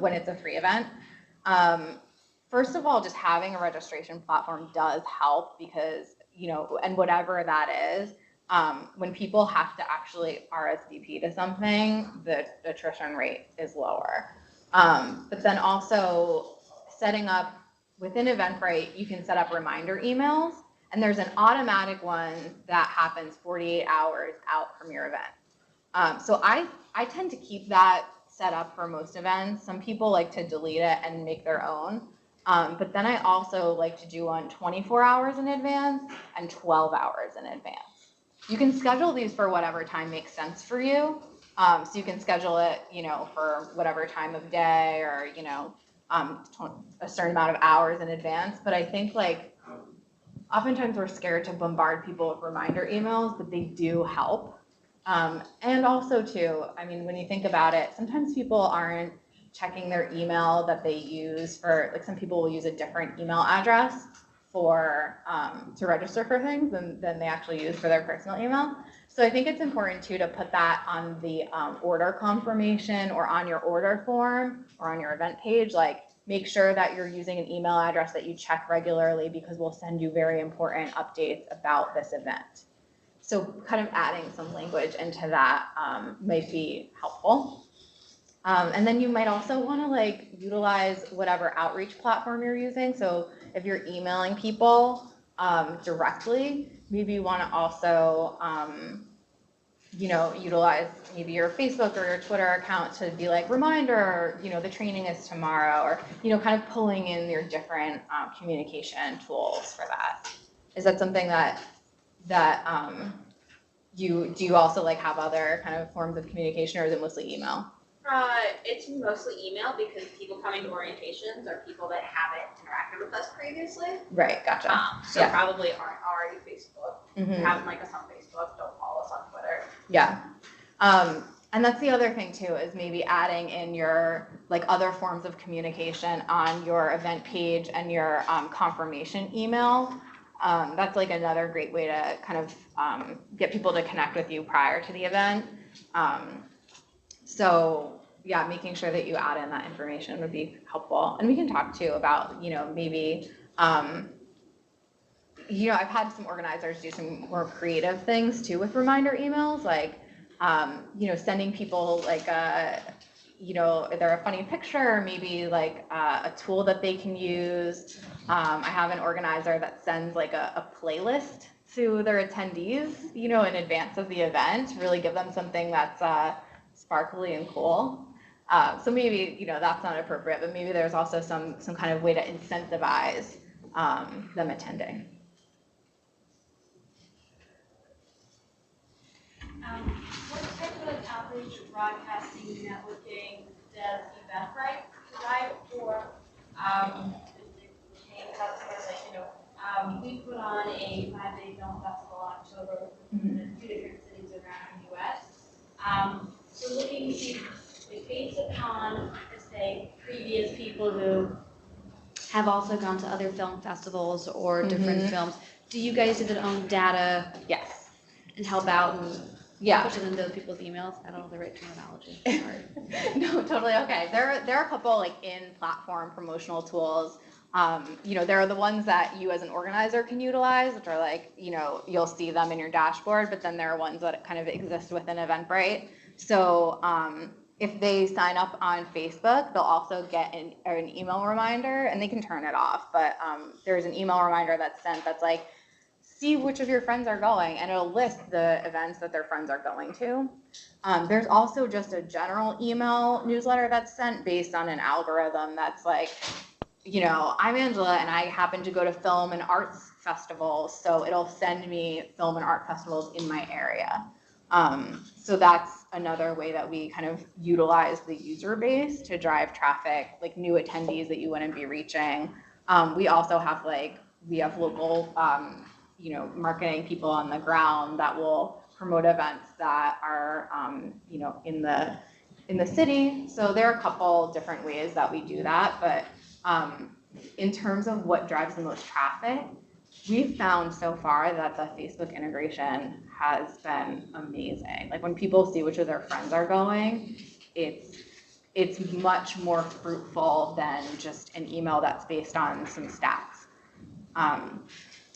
when it's a free event. First of all, just having a registration platform does help because and whatever that is. When people have to actually RSVP to something, the attrition rate is lower. But then also setting up within Eventbrite, you can set up reminder emails, and there's an automatic one that happens 48 hours out from your event. So I tend to keep that set up for most events. Some people like to delete it and make their own. But then I also like to do one 24 hours in advance and 12 hours in advance. You can schedule these for whatever time makes sense for you. So you can schedule it, for whatever time of day or, a certain amount of hours in advance. But I think oftentimes we're scared to bombard people with reminder emails, but they do help. And also too, I mean, when you think about it, sometimes people aren't checking their email that they use for, some people will use a different email address for to register for things than they actually use for their personal email. So I think it's important too to put that on the order confirmation or on your order form or on your event page. Make sure that you're using an email address that you check regularly, because we'll send you very important updates about this event. So kind of adding some language into that might be helpful. And then you might also want to utilize whatever outreach platform you're using. So if you're emailing people directly, maybe you want to also, utilize maybe your Facebook or your Twitter account to be reminder, the training is tomorrow, or, kind of pulling in your different communication tools for that. Is that something that do you also have other kind of forms of communication, or is it mostly email? It's mostly email because people coming to orientations are people that haven't interacted with us previously. Right, gotcha. So probably aren't already Facebook. Mhm. Haven't liked us on Facebook, don't follow us on Twitter. Yeah. And that's the other thing too, is maybe adding in your other forms of communication on your event page and your confirmation email. That's another great way to kind of get people to connect with you prior to the event. So yeah, making sure that you add in that information would be helpful. And we can talk too about, maybe, I've had some organizers do some more creative things too with reminder emails. Sending people like either a funny picture or maybe like a tool that they can use. I have an organizer that sends like a playlist to their attendees, in advance of the event, really give them something that's sparkly and cool. So maybe, that's not appropriate, but maybe there's also some kind of way to incentivize them attending. What type of outreach or broadcasting networking does Eventbrite provide for customers? We put on a 5-day film festival in October in 2 different cities around the U.S. So looking to see, based upon, let's say, previous people who have also gone to other film festivals or different films, do you guys do their own data? Yes. And help out and push it in those people's emails? I don't know the right terminology. Sorry. No, totally okay. There are a couple like in-platform promotional tools. There are the ones that you as an organizer can utilize, which are like, you'll see them in your dashboard, but then there are ones that kind of exist within Eventbrite. So if they sign up on Facebook, they'll also get an email reminder, and they can turn it off. But there's an email reminder that's sent that's like, see which of your friends are going, and it'll list the events that their friends are going to. There's also just a general email newsletter that's sent based on an algorithm that's like, I'm Angela and I happen to go to film and arts festivals, so it'll send me film and art festivals in my area. So that's another way that we kind of utilize the user base to drive traffic, like new attendees that you wouldn't be reaching. We also have local marketing people on the ground that will promote events that are, in the city. So there are a couple different ways that we do that. But in terms of what drives the most traffic, we've found so far that the Facebook integration has been amazing. Like when people see which of their friends are going, it's much more fruitful than just an email that's based on some stats.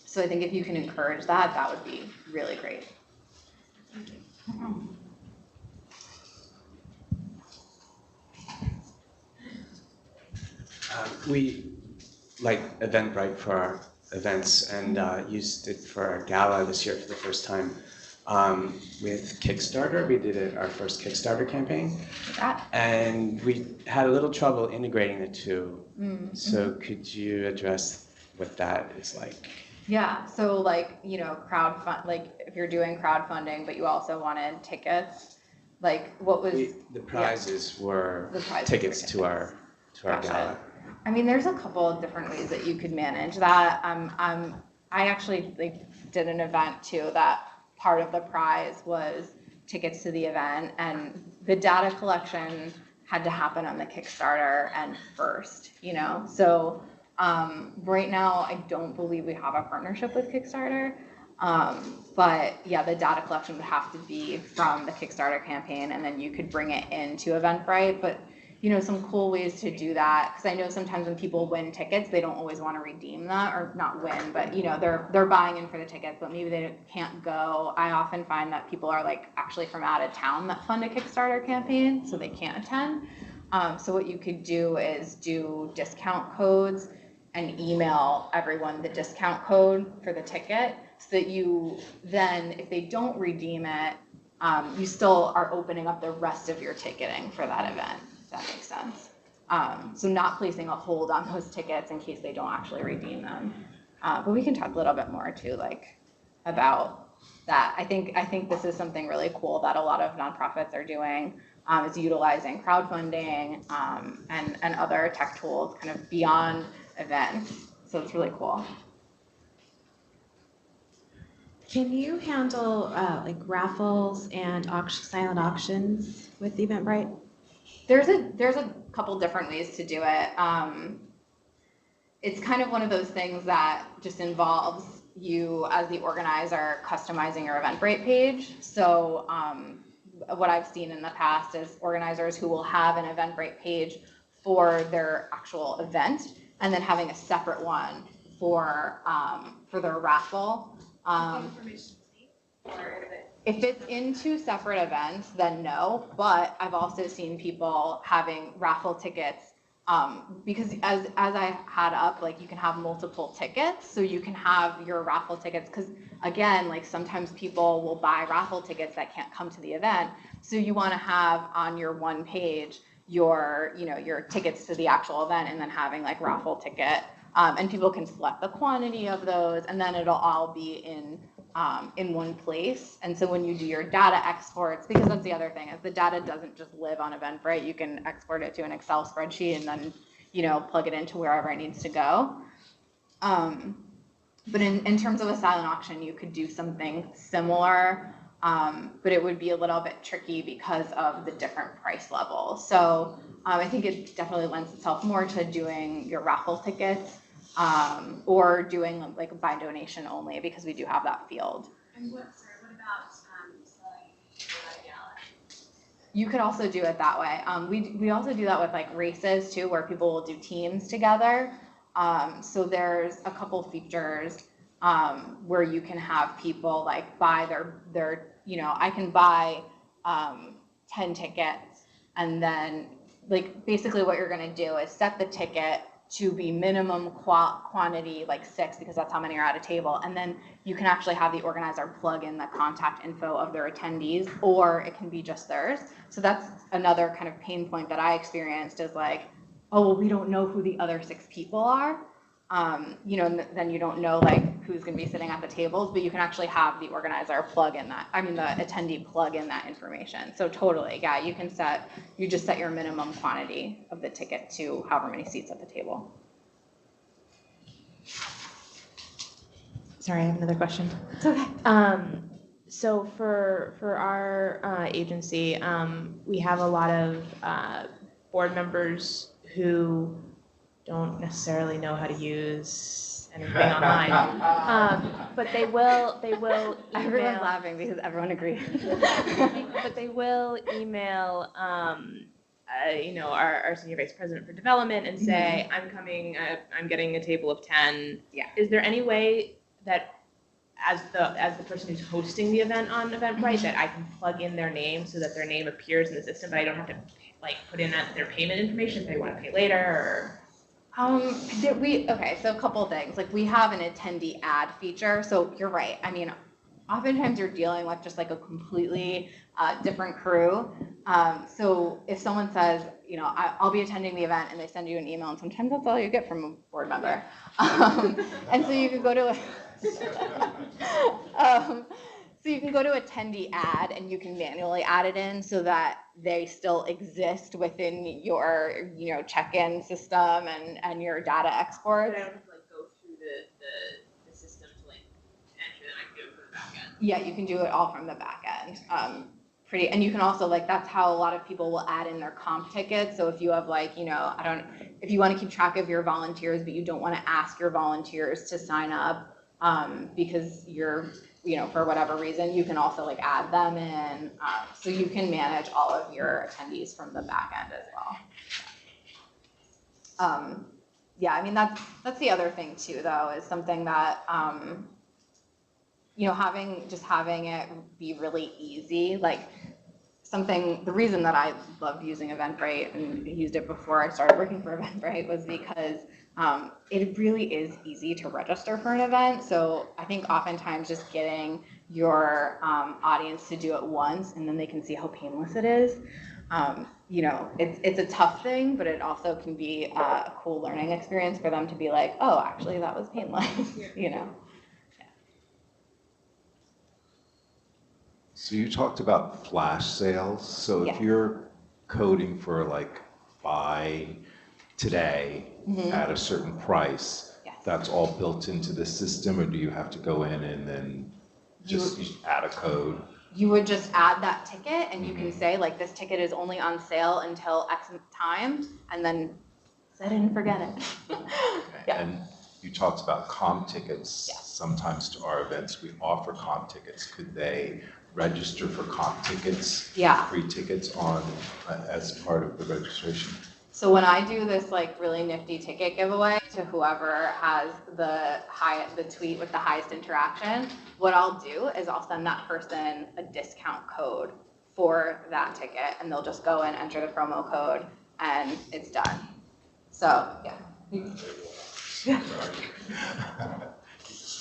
So I think if you can encourage that, that would be really great. Thank you. We like Eventbrite for our events and used it for our gala this year for the first time. With Kickstarter, we did our first Kickstarter campaign, and we had a little trouble integrating the two. So could you address what that is like? Yeah, so if you're doing crowdfunding, but you also wanted tickets, what was the prizes were tickets to our gala. I mean, there's a couple of different ways that you could manage that. I actually did an event too that part of the prize was tickets to the event, and the data collection had to happen on the Kickstarter end first, So right now, I don't believe we have a partnership with Kickstarter, but yeah, the data collection would have to be from the Kickstarter campaign, and then you could bring it into Eventbrite. But some cool ways to do that, because I know sometimes when people win tickets, they don't always want to redeem that, or not win, but they're buying in for the tickets, but maybe they can't go. I often find that people are actually from out of town that fund a Kickstarter campaign, so they can't attend. So what you could do is do discount codes and email everyone the discount code for the ticket, so that you then, if they don't redeem it, you still are opening up the rest of your ticketing for that event. If that makes sense. So not placing a hold on those tickets in case they don't actually redeem them. But we can talk a little bit more too, about that. I think this is something really cool that a lot of nonprofits are doing, is utilizing crowdfunding and other tech tools kind of beyond events. So it's really cool. Can you handle raffles and silent auctions with Eventbrite? There's a couple different ways to do it. It's kind of one of those things that just involves you as the organizer customizing your Eventbrite page. So what I've seen in the past is organizers who will have an Eventbrite page for their actual event, and then having a separate one for their raffle. Information sheet, or is it If it's in two separate events, then no, but I've also seen people having raffle tickets, because as I had up, like, you can have multiple tickets, so you can have your raffle tickets, because again, like, sometimes people will buy raffle tickets that can't come to the event, so you want to have on your one page your, you know, your tickets to the actual event, and then having like raffle ticket, and people can select the quantity of those, and then it'll all be in one place. And so when you do your data exports, because that's the other thing, is the data doesn't just live on Eventbrite. You can export it to an Excel spreadsheet and then, you know, plug it into wherever it needs to go. But in terms of a silent auction, you could do something similar, but it would be a little bit tricky because of the different price levels. So I think it definitely lends itself more to doing your raffle tickets, or doing like by donation only, because we do have that field. And what about selling at a gala? You could also do it that way. We also do that with like races too, where people will do teams together. So there's a couple features where you can have people like buy their, you know, I can buy 10 tickets, and then like basically what you're gonna do is set the ticket to be minimum quantity, like 6, because that's how many are at a table. And then you can actually have the organizer plug in the contact info of their attendees, or it can be just theirs. So that's another kind of pain point that I experienced, is like, oh, well, we don't know who the other 6 people are. You know, and then you don't know like who's going to be sitting at the tables, but you can actually have the organizer plug in that, I mean, the attendee plug in that information. So totally, yeah, you just set your minimum quantity of the ticket to however many seats at the table. Sorry, I have another question. It's okay. So for our agency, we have a lot of board members who don't necessarily know how to use anything online, but they will email. Everyone's laughing because everyone agrees. But they will email, you know, our senior vice president for development and say, I'm coming, I'm getting a table of 10. Yeah. Is there any way that as the person who's hosting the event on Eventbrite that I can plug in their name so that their name appears in the system, but I don't have to like put in their payment information if they want to pay later? Or Okay, so a couple things. Like, we have an attendee ad feature, so you're right. I mean, oftentimes you're dealing with just like a completely different crew. So if someone says, you know, I'll be attending the event, and they send you an email, and sometimes that's all you get from a board member. And so you can go to so you can go to attendee ad, and you can manually add it in so that they still exist within your, you know, check-in system and your data exports. But I don't have to like go through the system to like enter it. I can do it from the back end. Yeah, you can do it all from the back end. And you can also, like, that's how a lot of people will add in their comp tickets. So if you have like, you know, if you want to keep track of your volunteers, but you don't want to ask your volunteers to sign up because you're, you know, for whatever reason, you can also like add them in. So you can manage all of your attendees from the back end as well. Yeah, I mean, that's the other thing too, though, is something that, you know, having it be really easy, like the reason that I loved using Eventbrite and used it before I started working for Eventbrite was because it really is easy to register for an event. So I think oftentimes just getting your audience to do it once, and then they can see how painless it is. You know, it's a tough thing, but it also can be a cool learning experience for them to be like, oh, actually that was painless, you know. So you talked about flash sales. So if you're coding for like buy today at a certain price, that's all built into the system, or do you have to go in and then just add a code? You would just add that ticket, and you can say like, this ticket is only on sale until X time, and then set it and forget it. Okay. And you talked about comp tickets. Sometimes to our events we offer comp tickets. Could they register for comp tickets? Yeah. Free tickets on as part of the registration? So when I do this like really nifty ticket giveaway to whoever has the tweet with the highest interaction, what I'll do is I'll send that person a discount code for that ticket, and they'll just go and enter the promo code, and it's done. So yeah.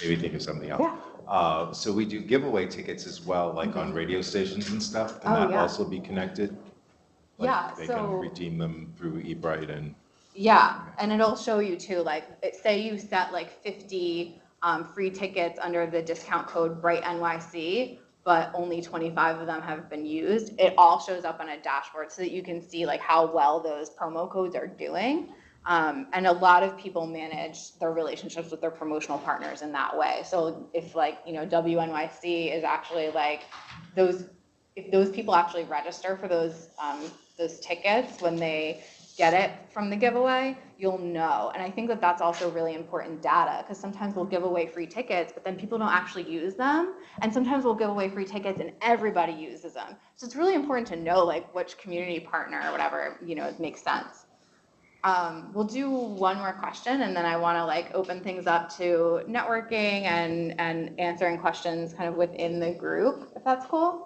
Maybe think of something else. Yeah. So we do giveaway tickets as well, like on radio stations and stuff. Can Oh, that yeah. also be connected? Like Yeah, they so- can redeem them through Eventbrite and. Yeah, and it'll show you too, like, say you set like 50 free tickets under the discount code Bright NYC, but only 25 of them have been used. It all shows up on a dashboard so that you can see like how well those promo codes are doing. And a lot of people manage their relationships with their promotional partners in that way. So if like, you know, WNYC is actually like if those people actually register for those tickets when they get it from the giveaway, you'll know. And I think that that's also really important data, because sometimes we'll give away free tickets, but then people don't actually use them. And sometimes we'll give away free tickets and everybody uses them. So it's really important to know like which community partner or whatever, you know, makes sense. We'll do one more question, and then I want to like open things up to networking and answering questions kind of within the group, if that's cool.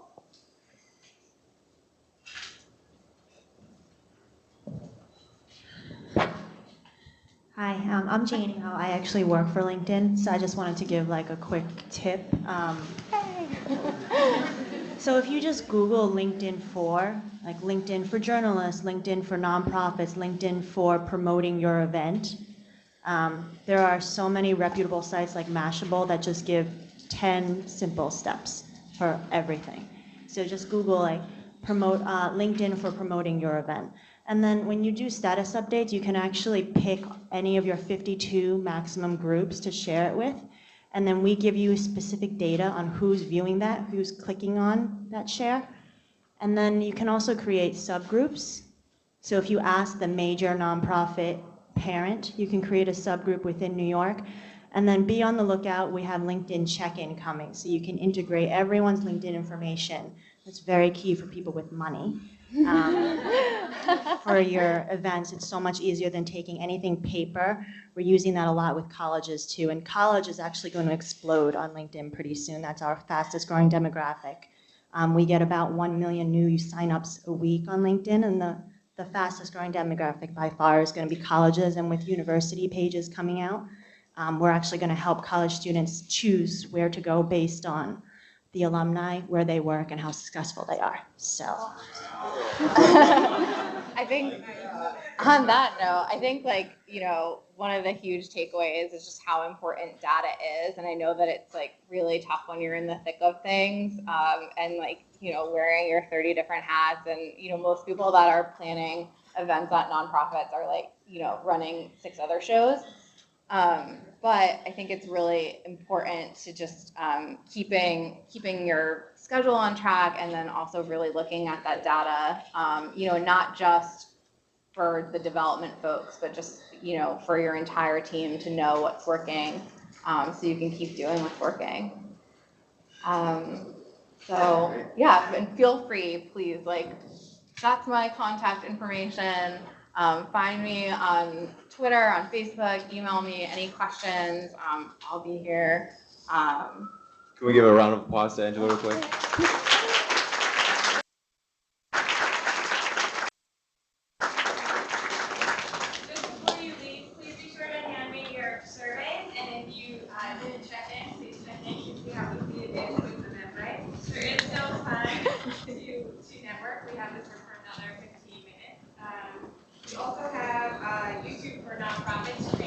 Hi, I'm Janie Ho. I actually work for LinkedIn, so I just wanted to give like a quick tip. So if you just Google LinkedIn for, like LinkedIn for journalists, LinkedIn for nonprofits, LinkedIn for promoting your event, there are so many reputable sites like Mashable that just give 10 simple steps for everything. So just Google like LinkedIn for promoting your event. And then when you do status updates, you can actually pick any of your 52 maximum groups to share it with. And then we give you specific data on who's viewing that, who's clicking on that share. And then you can also create subgroups. So if you ask the major nonprofit parent, you can create a subgroup within New York. And then be on the lookout, we have LinkedIn check-in coming. So you can integrate everyone's LinkedIn information. That's very key for people with money. For your events, it's so much easier than taking anything paper. We're using that a lot with colleges too, and college is actually going to explode on LinkedIn pretty soon. That's our fastest growing demographic. We get about 1 million new signups a week on LinkedIn, and the fastest growing demographic by far is going to be colleges, and with university pages coming out, we're actually going to help college students choose where to go based on the alumni, where they work, and how successful they are. So. I think on that note, I think like, you know, one of the huge takeaways is just how important data is. And I know that it's like really tough when you're in the thick of things and like, you know, wearing your 30 different hats. And, you know, most people that are planning events at nonprofits are like, you know, running 6 other shows. But I think it's really important to just keeping your schedule on track, and then also really looking at that data, you know, not just for the development folks, but just, you know, for your entire team to know what's working, so you can keep doing what's working. So yeah, and feel free, please, like, that's my contact information. Find me on Twitter, on Facebook, email me any questions. I'll be here. Can we give a round of applause to Angela real quick? Just before you leave, please be sure to hand me your surveys, and if you didn't check in, please check in, because we have a few days with Eventbrite. There is still time to network. We have this for another 15 minutes. We also have YouTube for nonprofits.